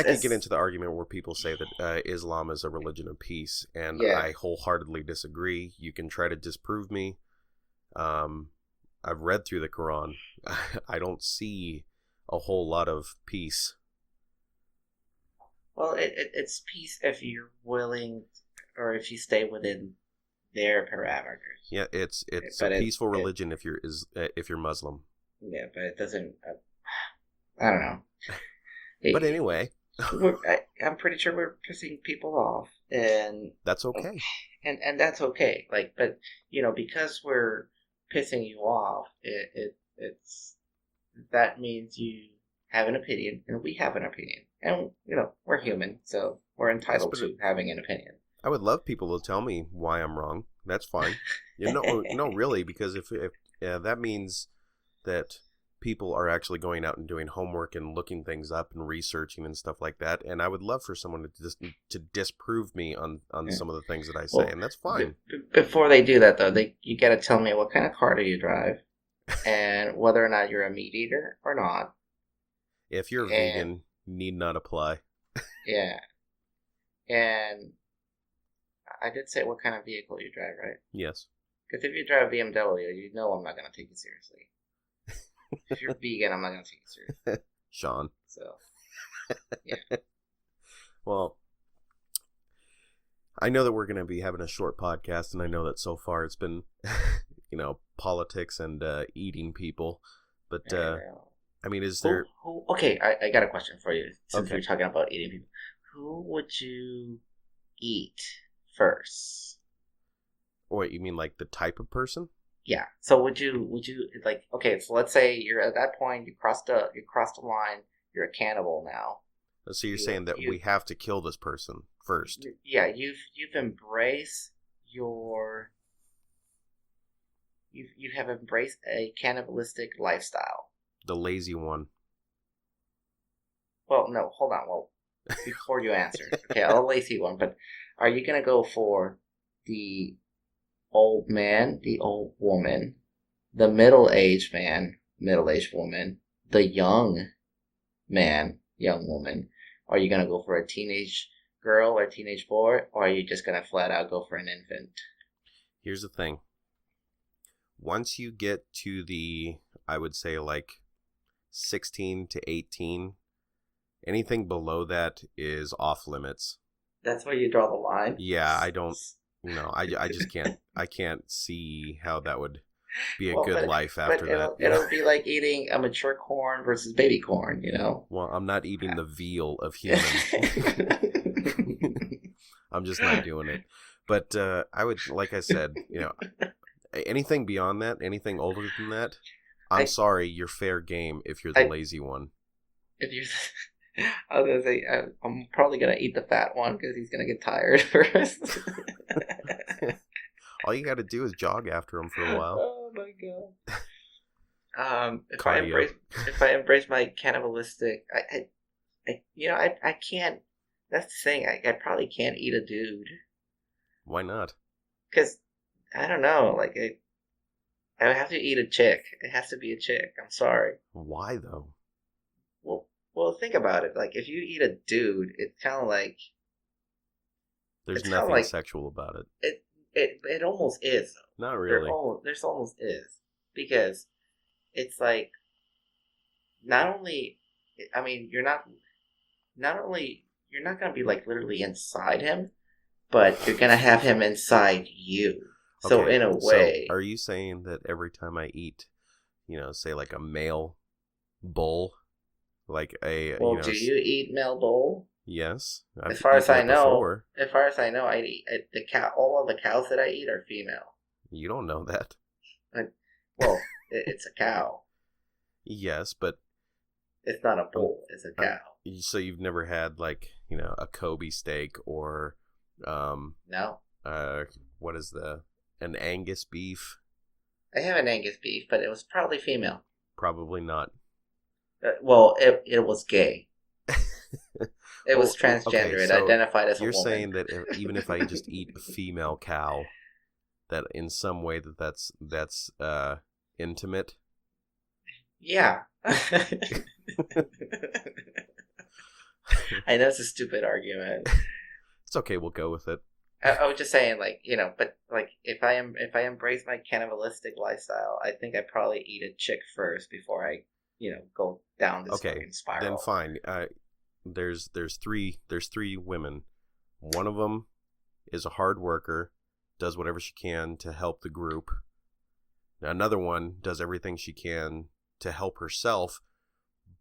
could get into the argument where people say that Islam is a religion of peace, and I wholeheartedly disagree. You can try to disprove me. I've read through the Quran. I don't see a whole lot of peace. Well, it's peace if you're willing, or if you stay within their parameters. Yeah, it's a peaceful religion if you're Muslim. Yeah, but it doesn't. I don't know. But anyway, I'm pretty sure we're pissing people off, and That's okay. and that's okay. Like, but because we're pissing you off, it's that means you have an opinion, and we have an opinion, and we're human, so we're Yes, entitled but to having an opinion. I would love people to tell me why I'm wrong. That's fine. No, really, because if that means that people are actually going out and doing homework and looking things up and researching and stuff like that, and I would love for someone to disprove me on Yeah. some of the things that I say, Well, and that's fine. before they do that, though, you got to tell me what kind of car do you drive, and whether or not you're a meat eater or not. If you're And vegan, need not apply. yeah, and I did say what kind of vehicle you drive, right? Yes. Because if you drive a BMW, you know I'm not going to take you seriously. If you're vegan, I'm not going to take you seriously. Sean. So, yeah. Well, I know that we're going to be having a short podcast, and I know that so far it's been, politics and eating people. But, I mean, is there... Okay, I got a question for you, since Okay. we're talking about eating people. Who would you eat first? Wait, you mean like the type of person? Yeah. So would you like, okay, so let's say you're at that point, you crossed the line, you're a cannibal now. So you're saying that we have to kill this person first? Yeah, you've embraced you have embraced a cannibalistic lifestyle. The lazy one. Well, no, hold on. Well, before you answer, okay, I'll lazy one, but are you gonna go for the old man, the old woman, the middle-aged man, middle-aged woman, the young man, young woman? Are you gonna go for a teenage girl or teenage boy, or are you just gonna flat out go for an infant? Here's the thing. Once you get to the, I would say like 16 to 18, anything below that is off limits. That's where you draw the line? Yeah, I don't, I just can't, I can't see how that would be a good life after that. It'll be like eating a mature corn versus baby corn, Well, I'm not eating the veal of humans. I'm just not doing it. But I would, like I said, anything beyond that, anything older than that, I'm sorry, you're fair game if you're the lazy one. If you, I was gonna say, I'm probably gonna eat the fat one because he's gonna get tired first. All you got to do is jog after him for a while. Oh my god. If I embrace my cannibalistic, I can't. That's the thing. I probably can't eat a dude. Why not? Because I don't know. Like I would have to eat a chick. It has to be a chick. I'm sorry. Why though? Well, think about it. Like if you eat a dude, it's kind of like there's nothing sexual about it. It almost is. Not really. There's almost is, because it's like not only, I mean, you're not gonna be like literally inside him, but you're gonna have him inside you. So okay, in a way, so are you saying that every time I eat, say like a male bull, like a do you eat male bull? Yes. As far as I know, I eat the cow. All of the cows that I eat are female. You don't know that. Well, it's a cow. Yes, but it's not a bull. It's a cow. So you've never had like a Kobe steak or no. What is an Angus beef? I have an Angus beef, but it was probably female. Probably not. Well, it was gay. It was transgender. Okay, it so identified as a woman. You're saying that even if I just eat a female cow, that in some way that's intimate? Yeah. I know it's a stupid argument. It's okay. We'll go with it. I was just saying, but if I embrace my cannibalistic lifestyle, I think I'd probably eat a chick first before I, go down this fucking spiral. Then fine. There's three women. One of them is a hard worker, does whatever she can to help the group. Now, another one does everything she can to help herself,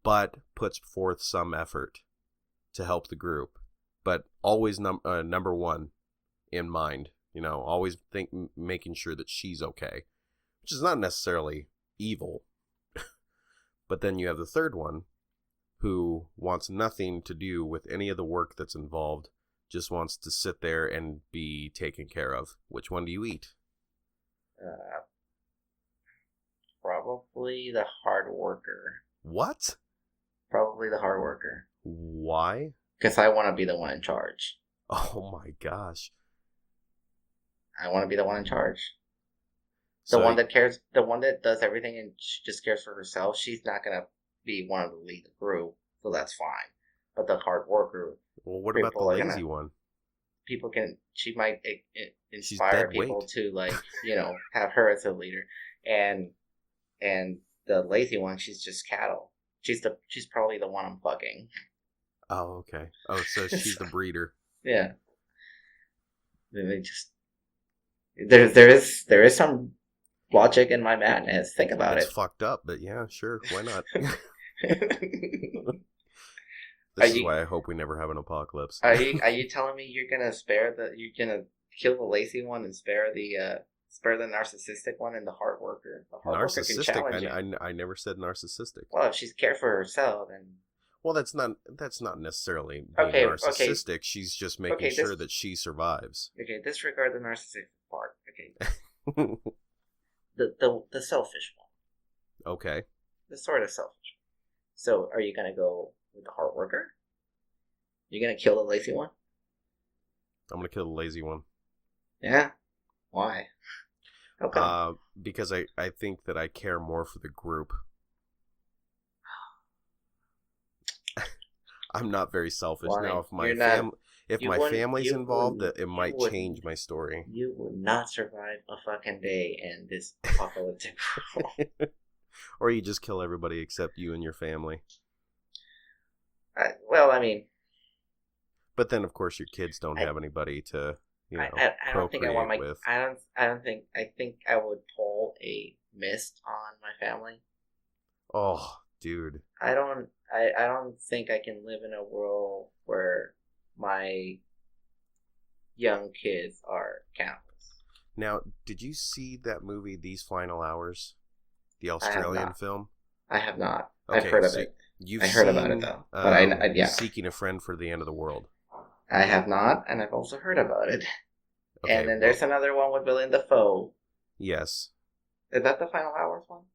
but puts forth some effort. to help the group, but always number one in mind. Always making sure that she's okay, which is not necessarily evil. But then you have the third one, who wants nothing to do with any of the work that's involved, just wants to sit there and be taken care of. Which one do you eat? Probably the hard worker. What? Probably the hard worker. Why? Because I want to be the one in charge. Oh my gosh. I want to be the one in charge. The So, one that cares, the one that does everything and she just cares for herself, she's not going to be one to lead the group, so that's fine. But the hard worker... well, what about the lazy one? She might inspire people to, have her as a leader. And the lazy one, she's just cattle. She's probably the one I'm fucking. Oh, okay. Oh, so she's the breeder. Yeah. They just... There is some logic in my madness. Think about it. It's fucked up, but yeah, sure. Why not? This is why I hope we never have an apocalypse. Are you telling me you're gonna kill the lazy one and spare the narcissistic one and the hard worker? The hard worker can challenge you. I never said narcissistic. Well, if she's cared for herself, then... Well, that's not necessily being narcissistic. Okay. She's just making sure that she survives. Okay, disregard the narcissistic part. Okay. the selfish one. Okay. The sort of selfish. So, are you gonna go with the hard worker? You're gonna kill the lazy one? I'm gonna kill the lazy one. Yeah? Why? Okay. Because I think that I care more for the group. I'm not very selfish. Why? Now, if my family's involved, it might change my story. You would not survive a fucking day in this apocalyptic world. Or you just kill everybody except you and your family. But then of course your kids don't have anybody to, I don't think I want my with. I think I would pull a mist on my family. Oh, dude. I don't think I can live in a world where my young kids are cannibals. Now, did you see that movie, These Final Hours? The Australian film? I have not. Okay, I've heard of it. I heard about it, though. But yeah. Seeking a Friend for the End of the World. I have not, and I've also heard about it. Okay, and then there's another one with Willem Dafoe. Yes. Is that the Final Hours one?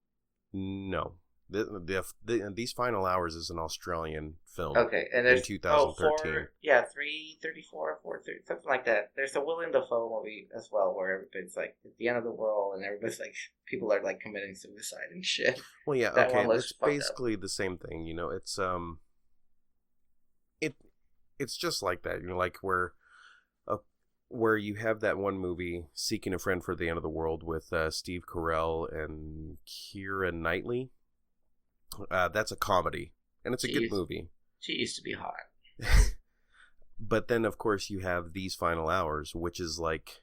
No. These Final Hours is an Australian film. Okay, and there's in 2013. 334, 430, something like that. There's a Willem Dafoe movie as well where everybody's like at the end of the world and everybody's like people are like committing suicide and shit. Well, yeah, that okay, it's basically the same thing. It's it's just like that. Like where you have that one movie, Seeking a Friend for the End of the World, with Steve Carell and Keira Knightley. That's a comedy, and it's a good movie. She used to be hot. But then, of course, you have These Final Hours, which is like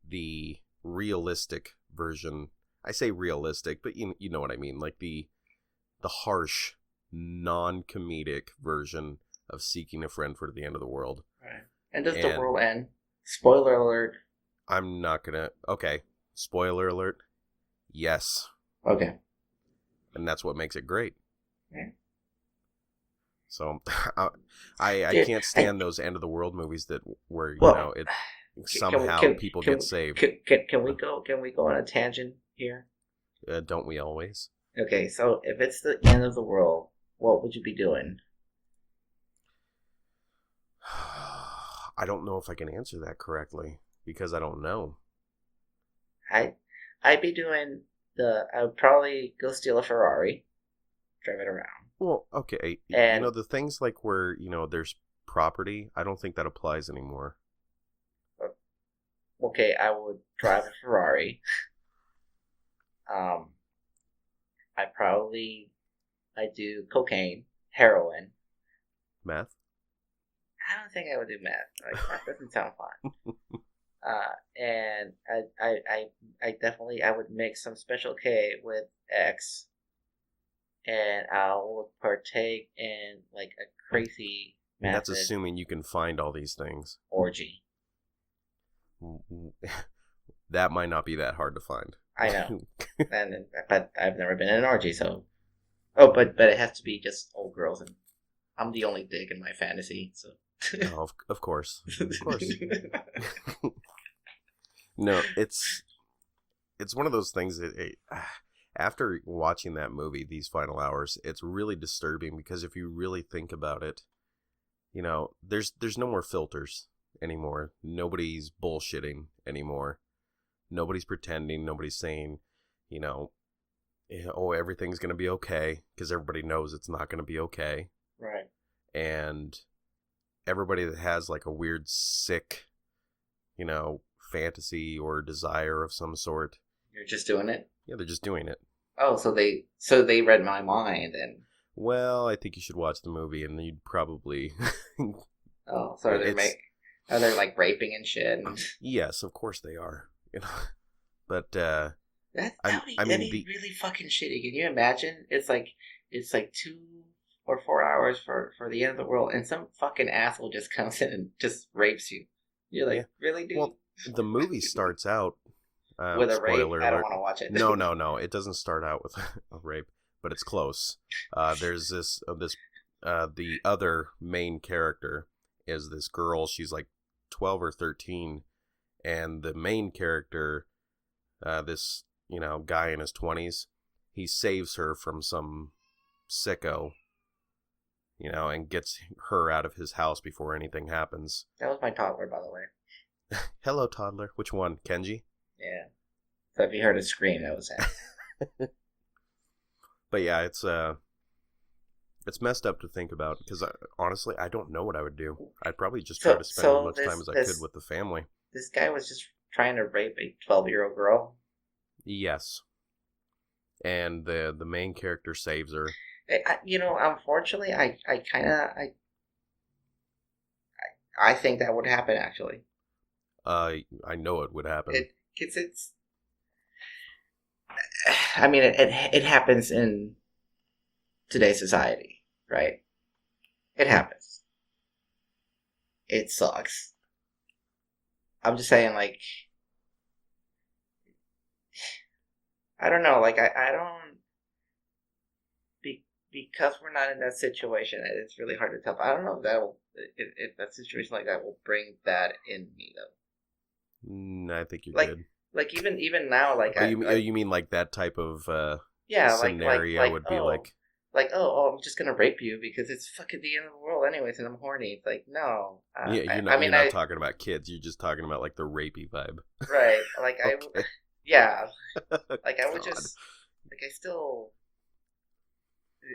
the realistic version. I say realistic, but you know what I mean. Like the harsh, non-comedic version of Seeking a Friend for the End of the World. Right. And does the world end? Spoiler alert. I'm not gonna... Okay. Spoiler alert. Yes. Okay. And that's what makes it great. Yeah. So, I can't stand those end of the world movies where it somehow people get saved. Can we go on a tangent here? Don't we always? Okay, so if it's the end of the world, what would you be doing? I don't know if I can answer that correctly because I don't know. I'd be doing I would probably go steal a Ferrari, drive it around. Well, okay. And, the things like where, there's property, I don't think that applies anymore. Okay, I would drive a Ferrari. I do cocaine, heroin. Meth? I don't think I would do meth. Like, that doesn't sound fun. And I definitely would mix some Special K with X, and I would partake in like a crazy That's massive assuming you can find all these things. orgy. That might not be that hard to find. I know, but I've never been in an orgy, so. Oh, but it has to be just old girls, and I'm the only dick in my fantasy, so. Oh, of course. Of course. No, it's one of those things that after watching that movie, these final hours, it's really disturbing because if you really think about it, you know, there's no more filters anymore. Nobody's bullshitting anymore. Nobody's pretending. Nobody's saying, you know, oh, everything's going to be okay, because everybody knows it's not going to be okay. Right. And everybody that has like a weird, sick, you know, fantasy or desire of some sort. You're just doing it? Yeah, they're just doing it. Oh, so they read my mind and. Well, I think you should watch the movie, and you'd probably. Oh, so are they like raping and shit? And... Yes, of course they are. You know, but that'd be really fucking shitty. Can you imagine? It's like 2 or 4 hours for the end of the world, and some fucking asshole just comes in and just rapes you. You're like, really, dude? Well, the movie starts out with a rape. Spoiler I don't alert. want to watch it. No. It doesn't start out with a rape, but it's close. There's the other main character is this girl. She's like 12 or 13, and the main character, this guy in his 20s, he saves her from some sicko, and gets her out of his house before anything happens. That was my toddler, by the way. Hello, toddler. Which one? Kenji? Yeah. So if you heard a scream, that was him. But yeah, it's messed up to think about, because honestly, I don't know what I would do. I'd probably just try to spend as much time as I could with the family. This guy was just trying to rape a 12-year-old girl? Yes. And the main character saves her. Unfortunately, I think that would happen, actually. I know it would happen. It happens in today's society, right? It happens. It sucks. I'm just saying, like, I don't know, like, I don't, because we're not in that situation, it's really hard to tell. I don't know if that situation like that will bring that in me, though. I think you're good. Like, even now, like... you mean like that type of scenario like would be like... Like, I'm just gonna rape you because it's fucking the end of the world anyways, and I'm horny. It's like, no. You're not talking about kids. You're just talking about, like, the rapey vibe. Right. Like, Okay. Yeah. Like, I would just... Like, I still...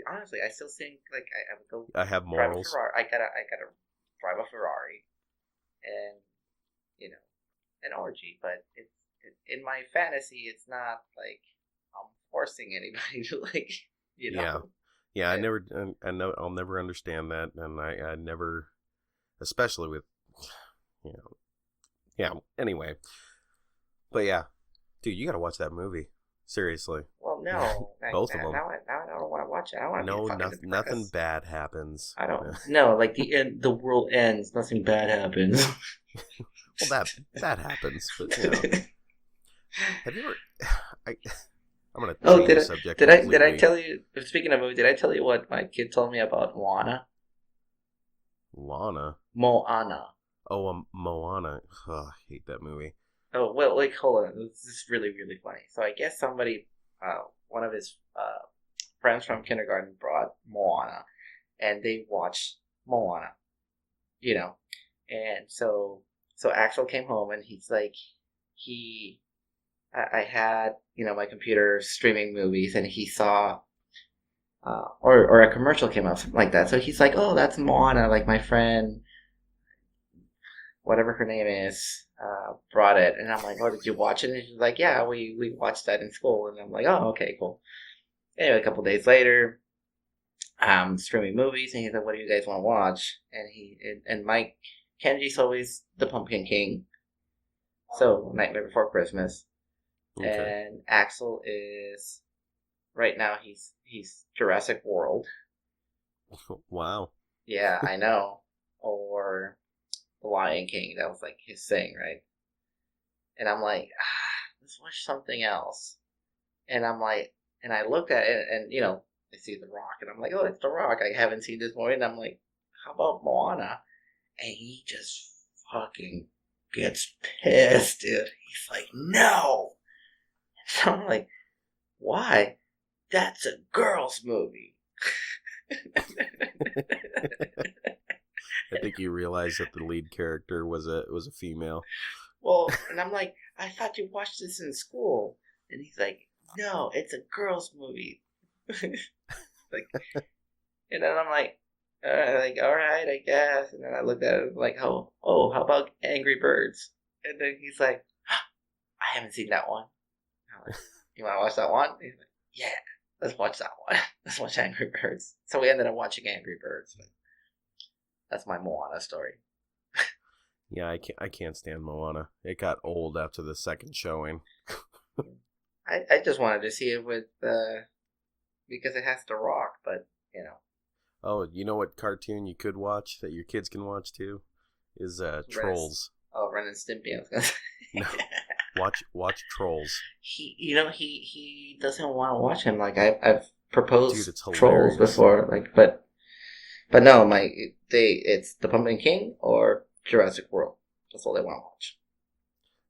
Honestly, I still think, like, I would go... I have morals. Drive a Ferrari. I gotta drive a Ferrari. And, an orgy. But it's... in my fantasy, it's not, like, I'm forcing anybody to, like, Yeah, I'll never understand that, and I never, especially with, anyway. But yeah, dude, you gotta watch that movie. Seriously. Well, no. Both of them. Now I don't want to watch it. I want to be nothing bad happens. I don't. No, like the world ends. Nothing bad happens. Well, that happens, but have you ever? I'm gonna change the subject. Did I tell you? Speaking of movie, did I tell you what my kid told me about Moana? Moana. Oh, Moana. Oh, I hate that movie. Oh well, like hold on. This is really really funny. So I guess somebody, one of his friends from kindergarten brought Moana, and they watched Moana. And so Axel came home and he's like, I had, my computer streaming movies, and he saw, or a commercial came up, something like that. So he's like, oh, that's Moana, like my friend, whatever her name is, brought it. And I'm like, oh, did you watch it? And she's like, yeah, we watched that in school. And I'm like, oh, okay, cool. Anyway, a couple days later, streaming movies, and he's like, what do you guys want to watch? And Mike, Kenji's always the Pumpkin King. So, Nightmare Before Christmas. Okay. And Axel is right now he's Jurassic World. Wow. Yeah, I know. or The Lion King. That was like his thing, right? And I'm like, let's watch something else. And I'm like, and I looked at it, and I see The Rock, and I'm like, oh, it's The Rock. I haven't seen this movie, and I'm like, how about Moana? And he just fucking gets pissed, dude. He's like, no. So I'm like, why? That's a girl's movie. I think you realized that the lead character was a female. Well, and I'm like, I thought you watched this in school. And he's like, no, it's a girl's movie. Like, and then I'm like, all right, I guess. And then I looked at it like, how about Angry Birds? And then he's like, I haven't seen that one. I'm like, you want to watch that one? He's like, yeah, let's watch that one. Let's watch Angry Birds. So we ended up watching Angry Birds. But that's my Moana story. Yeah, I can't stand Moana. It got old after the second showing. I just wanted to see it with because it has The Rock, but Oh, you know what cartoon you could watch that your kids can watch too? Is Trolls. Ren and Stimpy. I was gonna say. No, watch Trolls. He doesn't want to watch him. Like I've proposed Dude, it's Trolls hilarious. before. Like, but no, it's the Pumpkin King or Jurassic World. That's all they want to watch.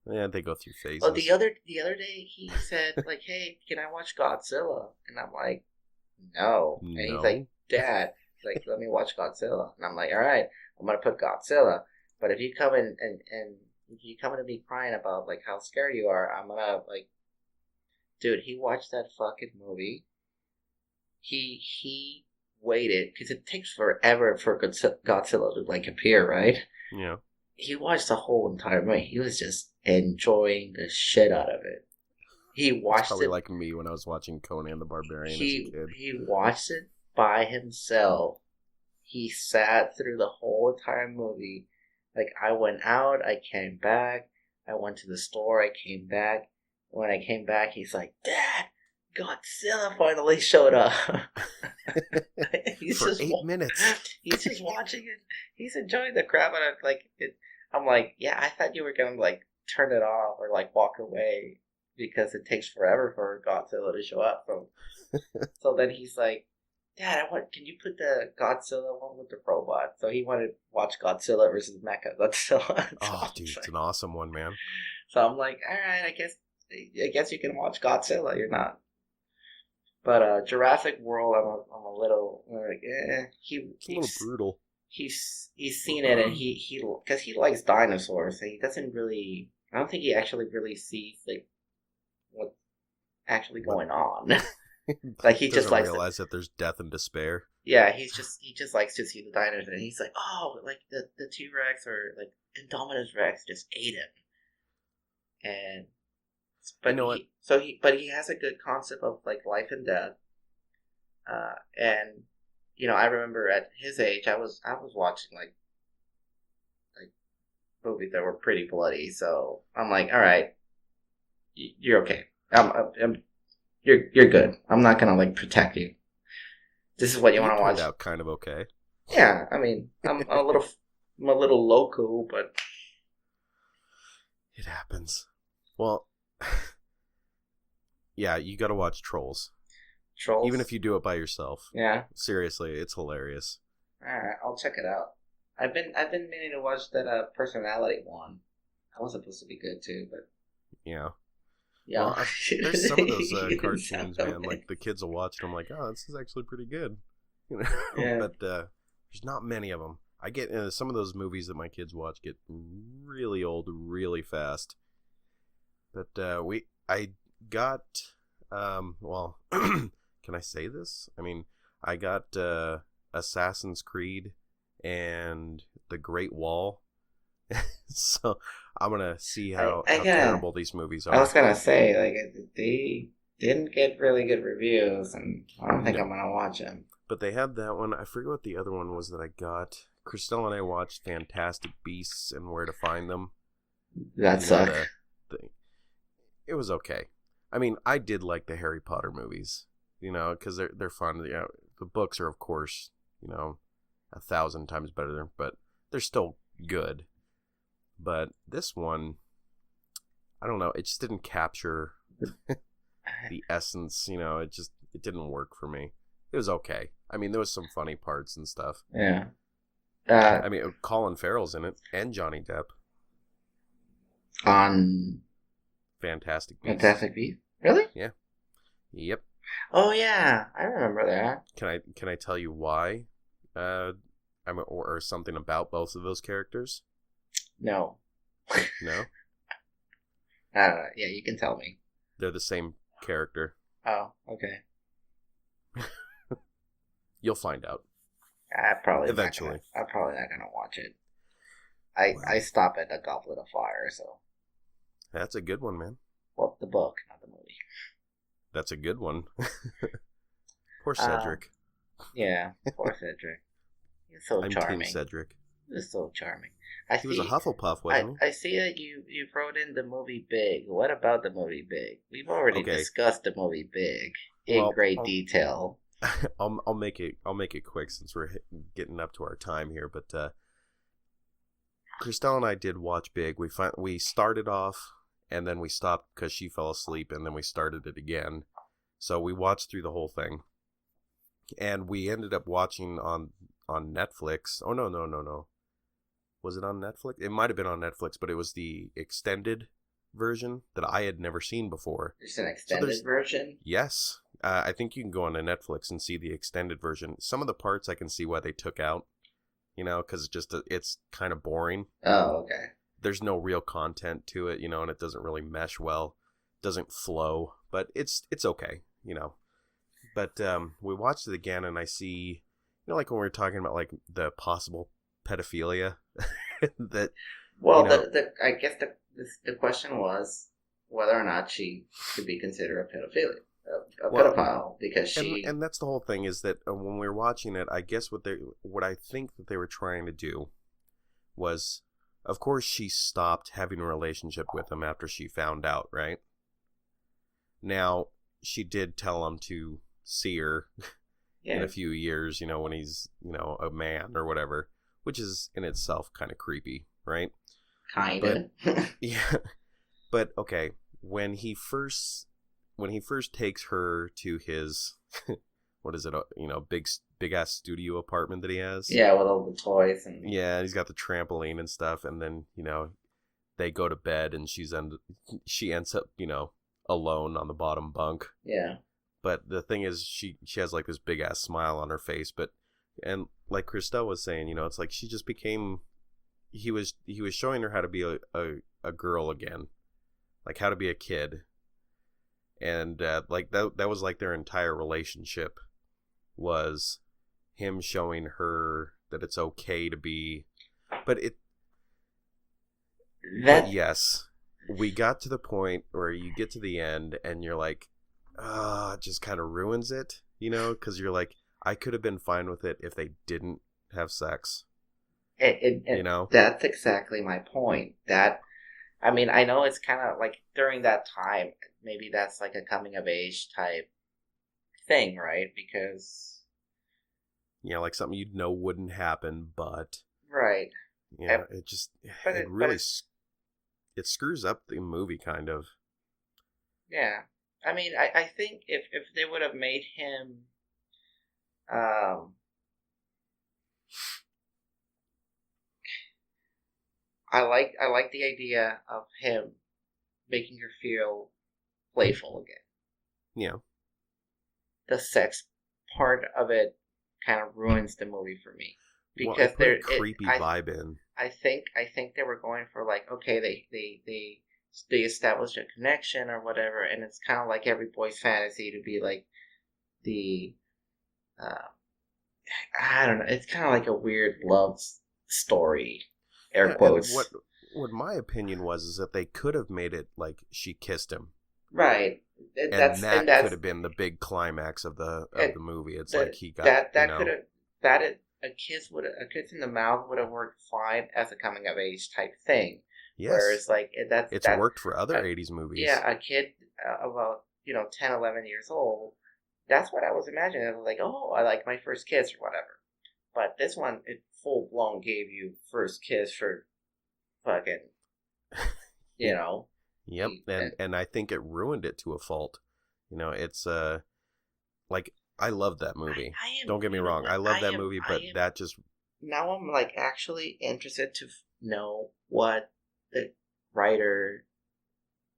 Yeah, they go through phases. Oh, the other day he said like, "Hey, can I watch Godzilla?" And I'm like, "No." And he's like, "Dad, like, let me watch Godzilla." And I'm like, "All right, I'm gonna put Godzilla. But if you come in and if you come to me crying about like how scared you are, I'm gonna like, dude." He watched that fucking movie. He waited because it takes forever for Godzilla to like appear, right? Yeah. He watched the whole entire movie. He was just enjoying the shit out of it. He watched probably it like me when I was watching Conan the Barbarian as a kid. He watched it by himself. He sat through the whole entire movie. Like, I went out, I came back, I went to the store, I came back. When I came back, he's like, "Dad, Godzilla finally showed up." For 8 minutes. He's just watching it. He's enjoying the crap out of it. I'm like, yeah, I thought you were gonna like turn it off or like walk away because it takes forever for Godzilla to show up. So then he's like, "Dad, can you put the Godzilla one with the robot?" So he wanted to watch Godzilla versus Mecha. Oh, dude, it's an awesome one, man. So I'm like, all right, I guess you can watch Godzilla. You're not. But Jurassic World, I'm a little like, It's a little brutal. He's seen it, and he because he likes dinosaurs, and he doesn't really. I don't think he actually really sees like what's actually going on. Like he just likes realize that there's death and despair. Yeah, he just likes to see the dinosaurs, and he's like, oh, like the T-Rex or like Indominus Rex just ate him, and but you know what? But he has a good concept of like life and death, and I remember at his age, I was watching like movies that were pretty bloody, so I'm like, all right, you're okay. You're good. I'm not gonna like protect you. This is what you want to watch. Turned out kind of okay. Yeah, I mean, I'm a little loco, but it happens. Well, yeah, you got to watch Trolls. Trolls, even if you do it by yourself. Yeah. Seriously, it's hilarious. All right, I'll check it out. I've been meaning to watch that personality one. That was supposed to be good too, but yeah. Yeah, well, there's some of those cartoons, man. Like the kids will watch it. I'm like, oh, this is actually pretty good. Yeah. But there's not many of them. I get some of those movies that my kids watch get really old really fast. But I got well, can I say this? I mean, I got Assassin's Creed and The Great Wall. So I'm gonna see how terrible these movies are. I was gonna say, like, they didn't get really good reviews, and I don't think I'm gonna watch them. But they had that one. I forget what the other one was that I got. Christelle and I watched Fantastic Beasts and Where to Find Them. That sucked. It was okay. I mean, I did like the Harry Potter movies, because they're fun. The books are, of course, 1,000 times better, but they're still good. But this one, I don't know, it just didn't capture the essence, it didn't work for me. It was okay. I mean, there was some funny parts and stuff. Yeah. I mean, Colin Farrell's in it, and Johnny Depp. On Fantastic Beasts. Fantastic Beasts? Really? Yeah. Yep. Oh yeah, I remember that. Can I tell you why? Or something about both of those characters? No. No? I don't know. Yeah, you can tell me. They're the same character. Oh, okay. You'll find out. I'm probably Eventually. I'm probably not gonna watch it. I stop at A Goblet of Fire, so. That's a good one, man. Well, the book, not the movie. That's a good one. Poor Cedric. Yeah, poor Cedric. He's so charming. Team Cedric. He's so charming. He was a Hufflepuff, wasn't he? I see that you wrote in the movie Big. What about the movie Big? We've already discussed the movie Big in great detail. I'll make it quick since we're getting up to our time here. But Christelle and I did watch Big. We started off and then we stopped because she fell asleep, and then we started it again. So we watched through the whole thing, and we ended up watching on Netflix. Oh no. Was it on Netflix? It might have been on Netflix, but it was the extended version that I had never seen before. There's an extended version? Yes. I think you can go on to Netflix and see the extended version. Some of the parts I can see why they took out, because it's kind of boring. Oh, okay. There's no real content to it, and it doesn't really mesh well. Doesn't flow, but it's okay, But we watched it again, and I see, like when we were talking about like the possible pedophilia that. Well, I guess the question was whether or not she could be considered a pedophile, because she. And that's the whole thing, is that when we were watching it, I guess what I think that they were trying to do was, of course, she stopped having a relationship with him after she found out, right? Now, she did tell him to see her in a few years, when he's, a man or whatever, which is in itself kind of creepy, right? Kind of. Yeah. But, okay, when he first takes her to his, what is it, big ass studio apartment that he has. Yeah, with all the toys and. Yeah, he's got the trampoline and stuff, and then they go to bed, and she ends up alone on the bottom bunk. Yeah. But the thing is, she has like this big ass smile on her face, and like Christelle was saying, it's like she just became. He was showing her how to be a girl again, like how to be a kid. And like that was like their entire relationship, was him showing her that it's okay to be, but yes, we got to the point where you get to the end and you're like, it just kind of ruins it, because you're like, I could have been fine with it if they didn't have sex. That's exactly my point. I mean, I know it's kind of like during that time, maybe that's like a coming of age type thing, right? Because. Like something wouldn't happen, but. Right. It just. It really. It screws up the movie, kind of. Yeah. I mean, I think if they would have made him. I like the idea of him making her feel playful again. Yeah. The sex part of it kind of ruins the movie for me, because there's a creepy vibe in. I think they were going for like, okay, they established a connection or whatever, and it's kind of like every boy's fantasy to be like the. I don't know. It's kind of like a weird love story. Air quotes. What my opinion was is that they could have made it like she kissed him. Right. That could have been the big climax of the movie. It's like he got a kiss in the mouth would have worked fine as a coming of age type thing. Yes. Whereas like it's worked for other 80s movies. Yeah, a kid about 10, 11 years old. That's what I was imagining. I was like, oh, I like my first kiss or whatever. But this one, full blown gave you first kiss for fucking, you know. Yep, and I think it ruined it to a fault. You know, it's like I love that movie. Don't get me wrong, I love that movie, but that just now I'm like actually interested to know what the writer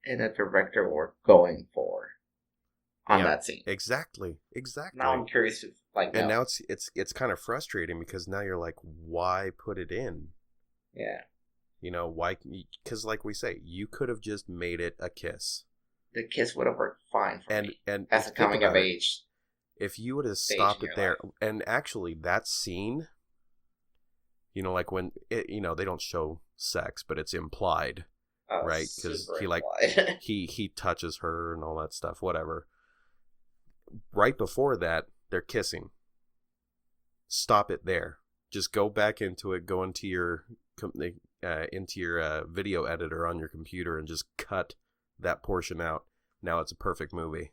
and the director were going for on that scene. Exactly. Now I'm curious to like know. And now it's kind of frustrating because now you're like, why put it in? Yeah. You know, why? Because like we say, you could have just made it a kiss. The kiss would have worked fine for me. And as a coming of age. If you would have stopped it there, and actually that scene, you know, like when it, you know, they don't show sex, but it's implied, right? Because he touches her and all that stuff, whatever. Right before that, they're kissing. Stop it there. Just go back into it. Go into your video editor on your computer and just cut that portion out. Now it's a perfect movie.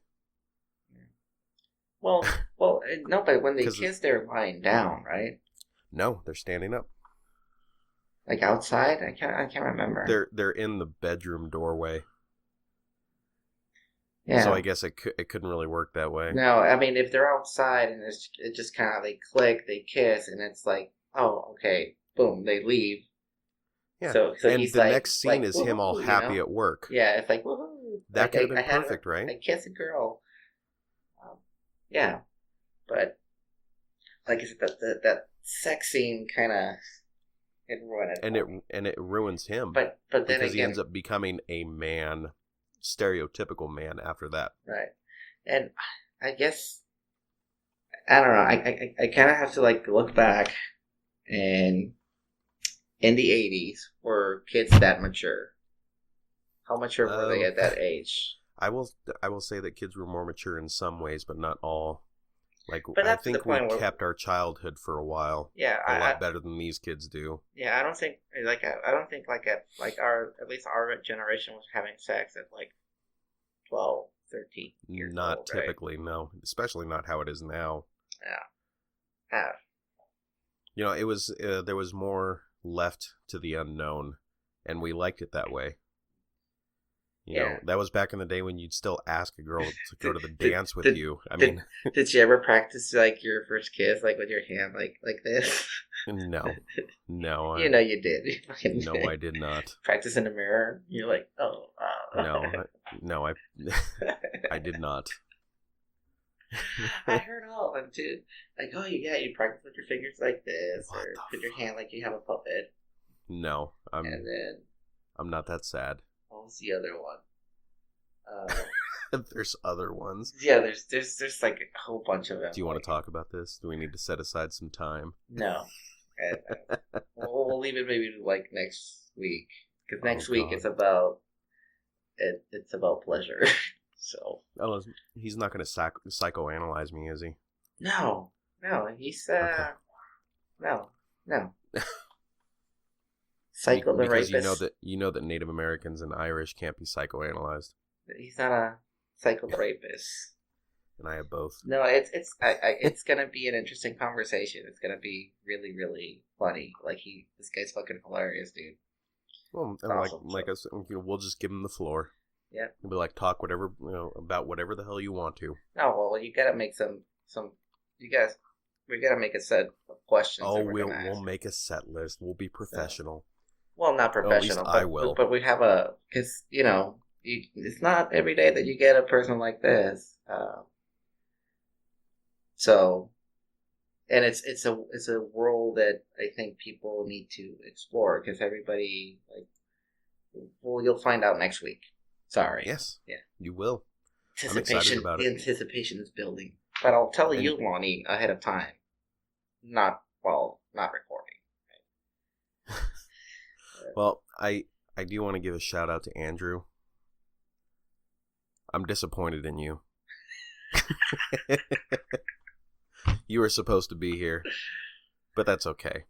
Well, no, but when they kiss, they're lying down, right? No, they're standing up. Like outside? I can't remember. They're in the bedroom doorway. Yeah. So I guess it couldn't really work that way. No, I mean if they're outside and it just kind of they click, they kiss, and it's like, oh, okay, boom, they leave. Yeah. So and he's the like, next scene is him all happy at work. Yeah, it's like woohoo. That could have been perfect, right? I kiss a girl. Yeah, but like I said, that sex scene kind of it ruined it. And it ruins him. But then because again, he ends up becoming a man, stereotypical man after that. Right, and I guess I don't know. I kind of have to like look back, and in the 80s, were kids that mature? How mature were they at that age? I will say that kids were more mature in some ways, but not all. Like I think we kept our childhood for a while. Yeah, a lot better than these kids do. Yeah, I don't think at least our generation was having sex at like 12, 13 years old. Not typically, right? No, especially not how it is now. Yeah. You know, it was there was more left to the unknown, and we liked it that way. You know, that was back in the day when you'd still ask a girl to go to the dance with you. I mean, did you ever practice like your first kiss, like with your hand, like this? No. You know you did. No, I did not. Practice in the mirror. You're like, oh. No, I did not. I heard all of them too. Like, oh yeah, you practice with your fingers like this, or put your hand like you have a puppet. No, I'm not that sad. What was the other one? There's other ones. Yeah, there's like a whole bunch of them. Do you want to talk about this? Do we need to set aside some time? No. We'll leave it maybe like next week, because next week it's about pleasure. So. Oh, he's not going to psychoanalyze me, is he? No. He's no. Psycho the rapist. Because you know that Native Americans and Irish can't be psychoanalyzed. He's not a psycho rapist. And I have both. No, it's gonna be an interesting conversation. It's gonna be really, really funny. Like this guy's fucking hilarious, dude. Well, and awesome. like I said, we'll just give him the floor. Yeah. And be like, talk whatever about whatever the hell you want to. Oh well, you gotta make we gotta make a set of questions. Oh, we'll make a set list. We'll be professional. Well, not professional. At least I will. But we have because it's not every day that you get a person like this. So, and it's a world that I think people need to explore, because everybody you'll find out next week. Sorry. Yes. Yeah. You will. I'm excited about it. The anticipation is building, but I'll tell you, Lonnie, ahead of time. Not recording. Right? Well, I do want to give a shout out to Andrew. I'm disappointed in you. You were supposed to be here, but that's okay.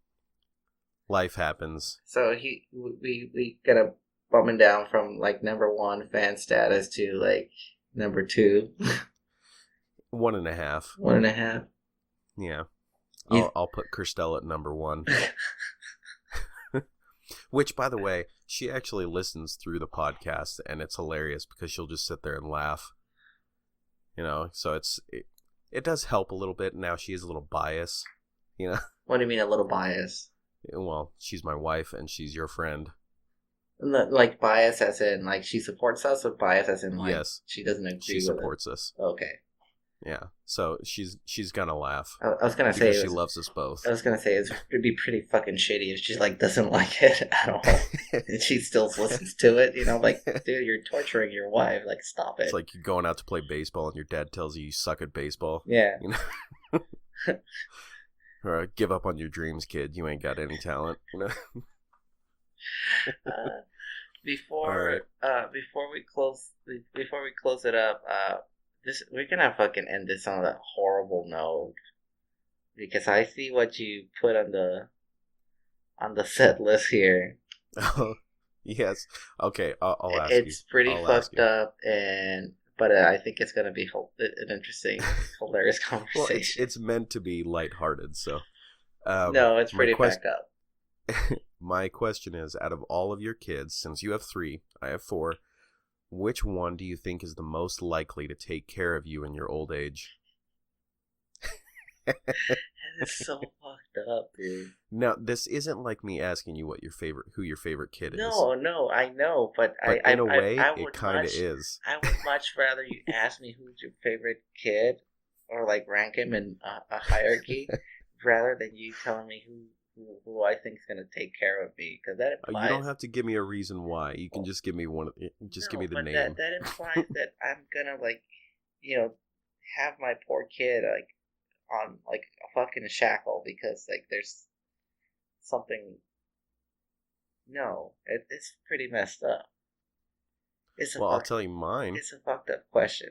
Life happens. So we gotta bump him down from like #1 fan status to like #2. 1.5. 1.5. Yeah. I'll put Christelle at number 1. Which, by the way, she actually listens through the podcast, and it's hilarious because she'll just sit there and laugh. So it does help a little bit. Now she is a little biased, What do you mean a little bias? Well, she's my wife, and she's your friend. Like bias as in like she supports us, or bias as in like yes, she doesn't agree she with supports it? us. Okay. Yeah, so she's gonna laugh. I was gonna say she loves us both. I was gonna say it'd be pretty fucking shitty if she like doesn't like it at all, and she still listens to it. Like, dude, you're torturing your wife. Like, stop it. It's like you're going out to play baseball, and your dad tells you suck at baseball. Yeah. Or give up on your dreams, kid. You ain't got any talent. Before we close it up, we're gonna fucking end this on a horrible note, because I see what you put on the set list here. Oh, yes. Okay, I'll ask you. It's pretty fucked up, but I think it's gonna be an interesting, hilarious conversation. Well, it's meant to be lighthearted, so. No, it's pretty fucked up. My question is, out of all of your kids, since you have 3, I have 4, which one do you think is the most likely to take care of you in your old age? It's so fucked up, dude. Now, this isn't like me asking you who your favorite kid is. No, I know, but in a way, I it kind of is. I would much rather you ask me who's your favorite kid, or like rank him in a hierarchy, rather than you telling me who I think is gonna take care of me, because that implies... You don't have to give me a reason why. You can just give me one. Give me the name. That implies that I'm gonna have my poor kid on a fucking shackle because there's something. No, it's pretty messed up. I'll tell you mine. It's a fucked up question.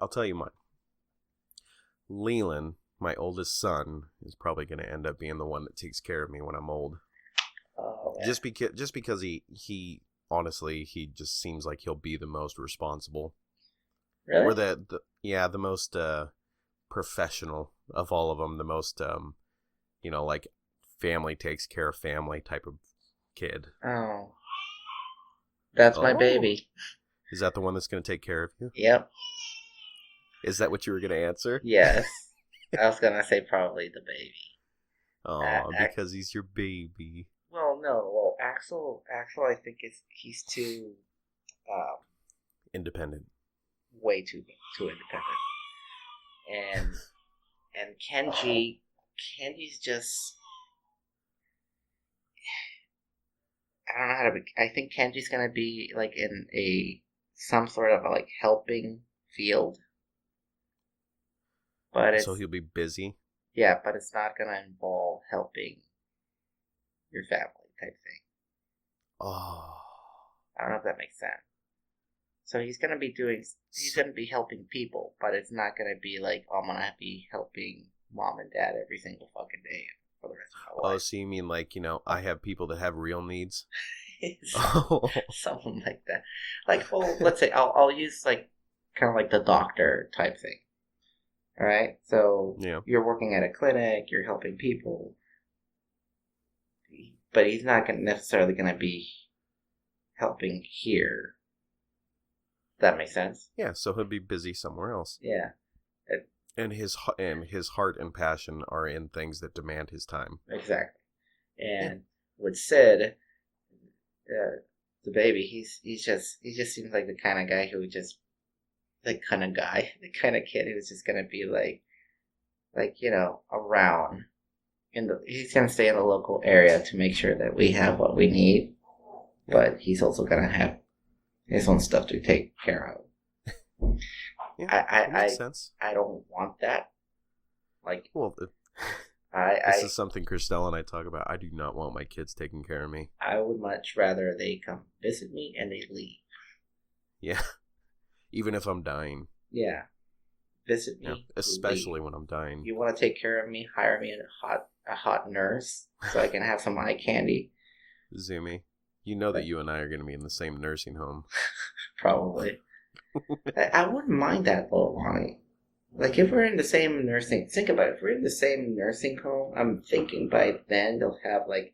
I'll tell you mine. Leland, my oldest son, is probably going to end up being the one that takes care of me when I'm old. Oh, man. Just because he honestly, he just seems like he'll be the most responsible. Really? Or the most professional of all of them. The most family takes care of family type of kid. Oh, that's my baby. Is that the one that's going to take care of you? Yep. Is that what you were going to answer? Yes. I was going to say probably the baby. Oh, because he's your baby. Well, no. Well, Axel, I think he's too... independent. Way too independent. And Kenji's just... I don't know how to... I think Kenji's going to be in some sort of helping field. But so he'll be busy? Yeah, but it's not going to involve helping your family type thing. Oh. I don't know if that makes sense. So he's going to be helping people, but it's not going to be I'm going to be helping mom and dad every single fucking day for the rest of my life. Oh, so you mean I have people that have real needs? Something like that. Let's say I'll use kind of the doctor type thing. All right, so You're working at a clinic, you're helping people, but he's not necessarily going to be helping here. That makes sense? Yeah, so he'll be busy somewhere else. Yeah. And his heart and passion are in things that demand his time. Exactly. And with Sid, the baby, he just seems like the kind of guy who just... the kind of kid who's just gonna be around. He's gonna stay in the local area to make sure that we have what we need, but he's also gonna have his own stuff to take care of. Yeah, makes sense. I don't want that. This is something Christelle and I talk about. I do not want my kids taking care of me. I would much rather they come visit me and they leave. Yeah. Even if I'm dying. Yeah. Visit me. Yeah, especially when I'm dying. You want to take care of me? Hire me a hot nurse so I can have some eye candy. Zumi, you know that you and I are going to be in the same nursing home. Probably. I wouldn't mind that though, Lonnie. Like, if we're in the same nursing, think about it. If we're in the same nursing home, I'm thinking by then they'll have, like,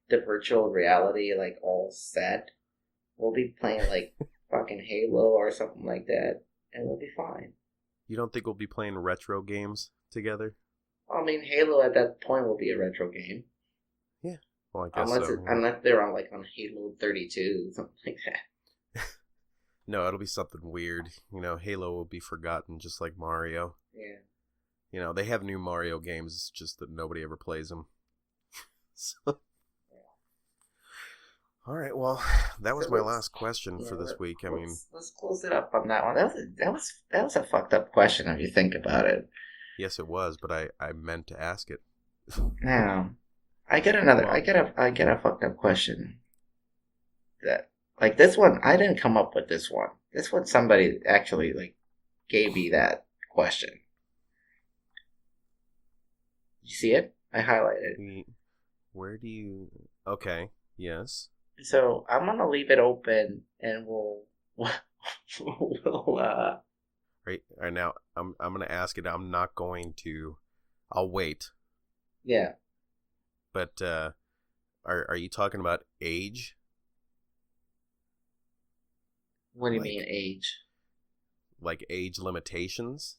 the virtual reality, like, all set. We'll be playing, like, fucking Halo or something like that, and we'll be fine. You don't think we'll be playing retro games together? I mean, Halo at that point will be a retro game. Yeah. Well, I guess so. Unless they're on, like, on Halo 32, something like that. No, it'll be something weird. Halo will be forgotten just like Mario. Yeah. They have new Mario games, it's just that nobody ever plays them. So... All right, well, that was my last question for this week. Let's close it up on that one. That was a fucked up question if you think about it. Yes, it was, but I meant to ask it. Now, I get a fucked up question. That, like, this one, I didn't come up with this one. This one, somebody actually, like, gave me that question. You see it? I highlighted it. Where do you... Okay, yes. So I'm gonna leave it open, and we'll Right now, I'm gonna ask it. I'm not going to. I'll wait. Yeah. But are you talking about age? What do you mean age? Like age limitations?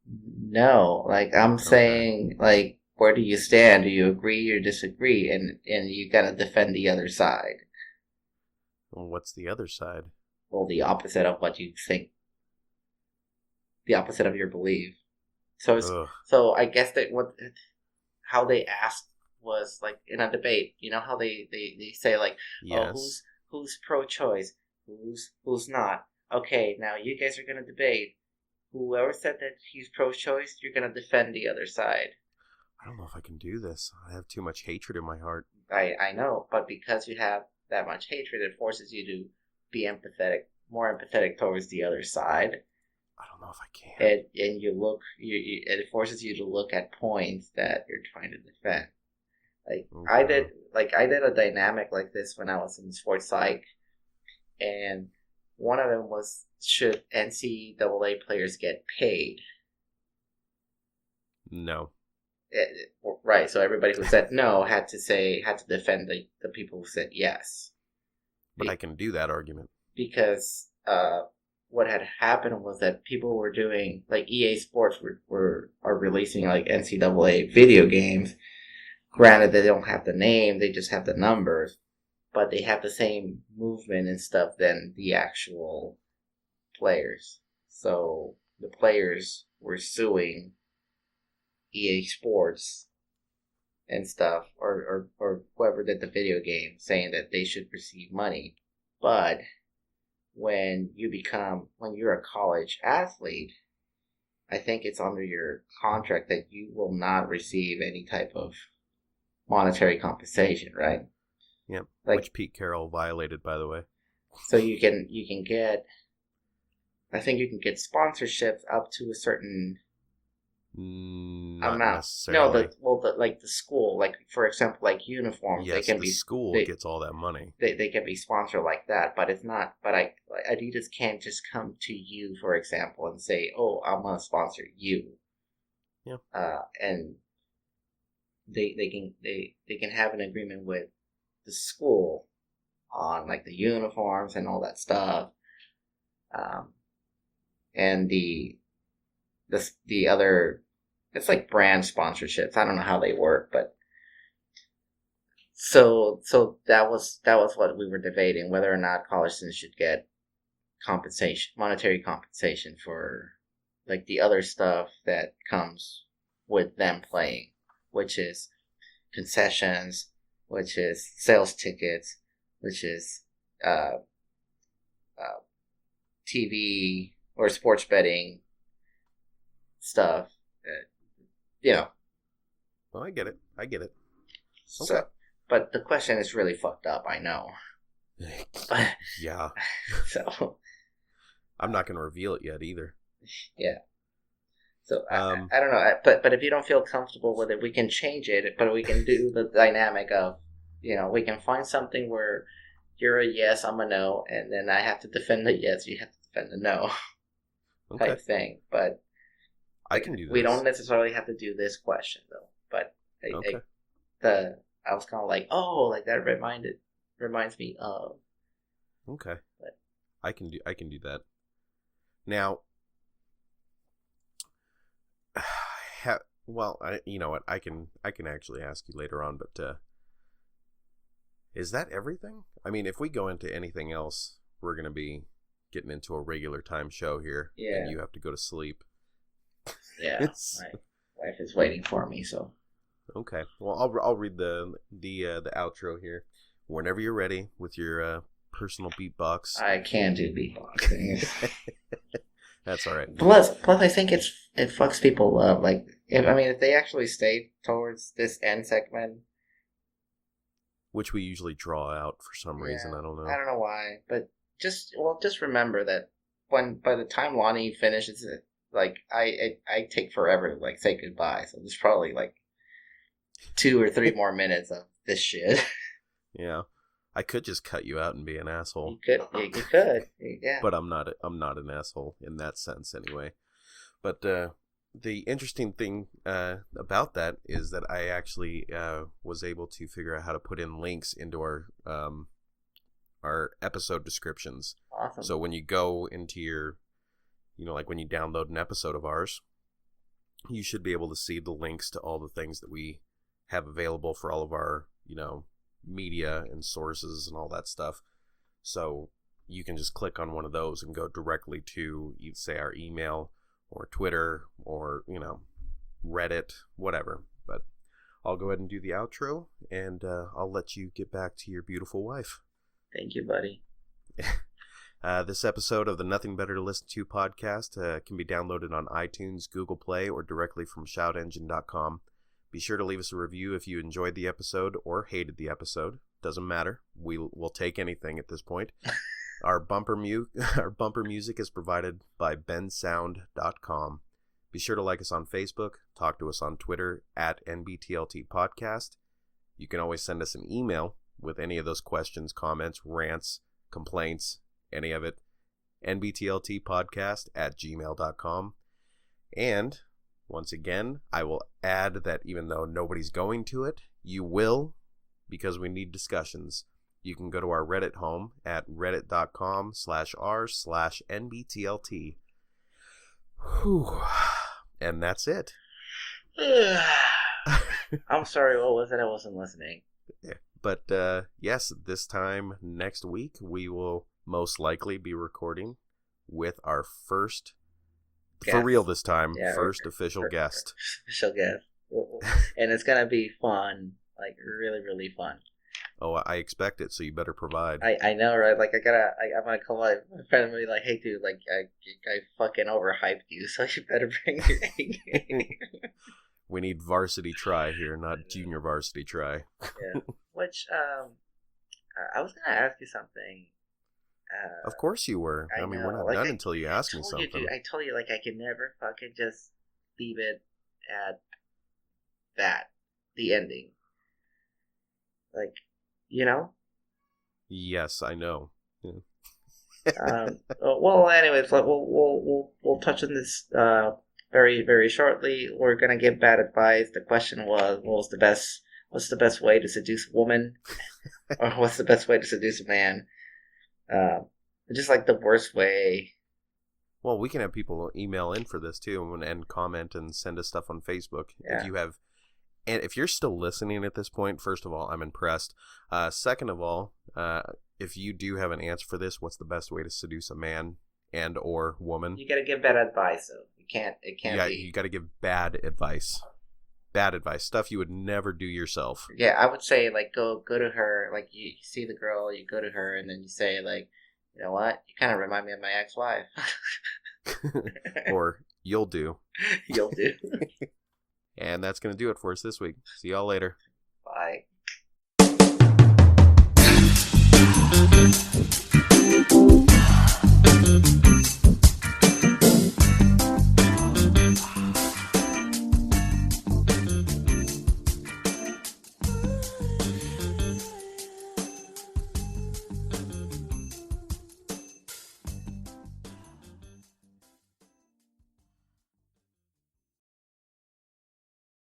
No, like, I'm saying, like, where do you stand? Do you agree or disagree? And you gotta defend the other side. Well, what's the other side? Well, the opposite of what you think. The opposite of your belief. So I guess that how they asked was, like, in a debate. You know how they say, like, yes. Oh, who's pro-choice, who's not. Okay, now you guys are gonna debate. Whoever said that he's pro-choice, you're gonna defend the other side. I don't know if I can do this. I have too much hatred in my heart. I know, but because you have that much hatred, it forces you to be more empathetic towards the other side. I don't know if I can. And it forces you to look at points that you're trying to defend. Like, okay. I did a dynamic like this when I was in sports psych, and one of them was, should NCAA players get paid? No. Right, so everybody who said no had to defend the people who said yes. But I can do that argument. Because what had happened was that people were doing, like, EA Sports are releasing, like, NCAA video games. Granted, they don't have the name, they just have the numbers, but they have the same movement and stuff than the actual players. So the players were suing EA Sports and stuff, or whoever did the video game, saying that they should receive money. But when you're a college athlete, I think it's under your contract that you will not receive any type of monetary compensation, right? Yeah, like, which Pete Carroll violated, by the way. So you can get, I think you can get sponsorships up to a certain not amount. Necessarily. The school, like, for example, like uniforms, yes, the school gets all that money. They can be sponsored like that, but it's not. But Adidas can't just come to you, for example, and say, "Oh, I'm gonna sponsor you." Yeah. And they can have an agreement with the school on, like, the uniforms and all that stuff, and the other, it's like brand sponsorships. I don't know how they work, but so that was what we were debating, whether or not college students should get monetary compensation for, like, the other stuff that comes with them playing, which is concessions, which is sales tickets, which is TV or sports betting stuff. Well, I get it. Okay. So, but the question is really fucked up, I know. But, yeah. So I'm not going to reveal it yet either. Yeah. So I don't know, but if you don't feel comfortable with it, we can change it. But we can do the dynamic of, we can find something where you're a yes, I'm a no, and then I have to defend the yes, you have to defend the no, type thing. But I can do this. We don't necessarily have to do this question though, but Okay. I was kind of like, oh, like that reminds me of. Okay. But I can do that. Now, you know what? I can actually ask you later on, but is that everything? I mean, if we go into anything else, we're going to be getting into a regular time show here, and you have to go to sleep. Yeah, my wife is waiting for me, so. Okay. Well, I'll read the outro here. Whenever you're ready with your personal beatbox. I can do beatboxing. That's all right. Plus, I think it fucks people up. Like, if they actually stay towards this end segment, which we usually draw out for some reason. I don't know. I don't know why, but just remember that by the time Lonnie finishes it, like I take forever to like say goodbye. So there's probably like 2 or 3 more minutes of this shit. Yeah. I could just cut you out and be an asshole. You could, yeah. But I'm not an asshole in that sense anyway. But the interesting thing about that is that I actually was able to figure out how to put in links into our episode descriptions. Awesome. So when you go into your, like when you download an episode of ours, you should be able to see the links to all the things that we have available for all of our, media and sources and all that stuff. So you can just click on one of those and go directly to, say, our email or Twitter or, Reddit, whatever. But I'll go ahead and do the outro, and I'll let you get back to your beautiful wife. Thank you, buddy. This episode of the Nothing Better to Listen To podcast can be downloaded on iTunes, Google Play, or directly from shoutengine.com. Be sure to leave us a review if you enjoyed the episode or hated the episode. Doesn't matter. We'll take anything at this point. Our bumper music is provided by bensound.com. Be sure to like us on Facebook. Talk to us on Twitter at NBTLT Podcast. You can always send us an email with any of those questions, comments, rants, complaints, any of it. nbtltpodcast@gmail.com. And once again, I will add that even though nobody's going to it, you will, because we need discussions. You can go to our Reddit home at reddit.com/r/NBTLT. Whew. And that's it. I'm sorry, what was it? I wasn't listening. Yeah. But yes, this time next week, we will most likely be recording with our first... Guest. For real this time, Yeah, first official guest. Official guest. And it's going to be fun. Like, really, really fun. Oh, I expect it, so you better provide. I know, right? Like, I'm going to call my friend and be like, hey, dude, like, I fucking overhyped you, so you better bring your A game. We need varsity try here, not junior varsity try. Yeah. Which, I was going to ask you something. Of course you were. I mean, we're not done until you ask me something. I told you, like, I could never fucking just leave it at that, the ending. Like, Yes, I know. Yeah. Well, anyways, we'll touch on this very, very shortly. We're gonna give bad advice. The question was, what's the best way to seduce a woman, or what's the best way to seduce a man? Just like the worst way. Well, we can have people email in for this too, and comment and send us stuff on Facebook. Yeah. If you're still listening at this point, first of all, I'm impressed. Second of all, if you do have an answer for this, what's the best way to seduce a man and or woman? You gotta give bad advice, though. It can't be. You gotta give bad advice. Bad advice, stuff you would never do yourself. Yeah, I would say, like, go to her. Like, you see the girl, you go to her, and then you say, like, you know what? You kind of remind me of my ex-wife. Or you'll do. You'll do. And that's going to do it for us this week. See y'all later. Bye.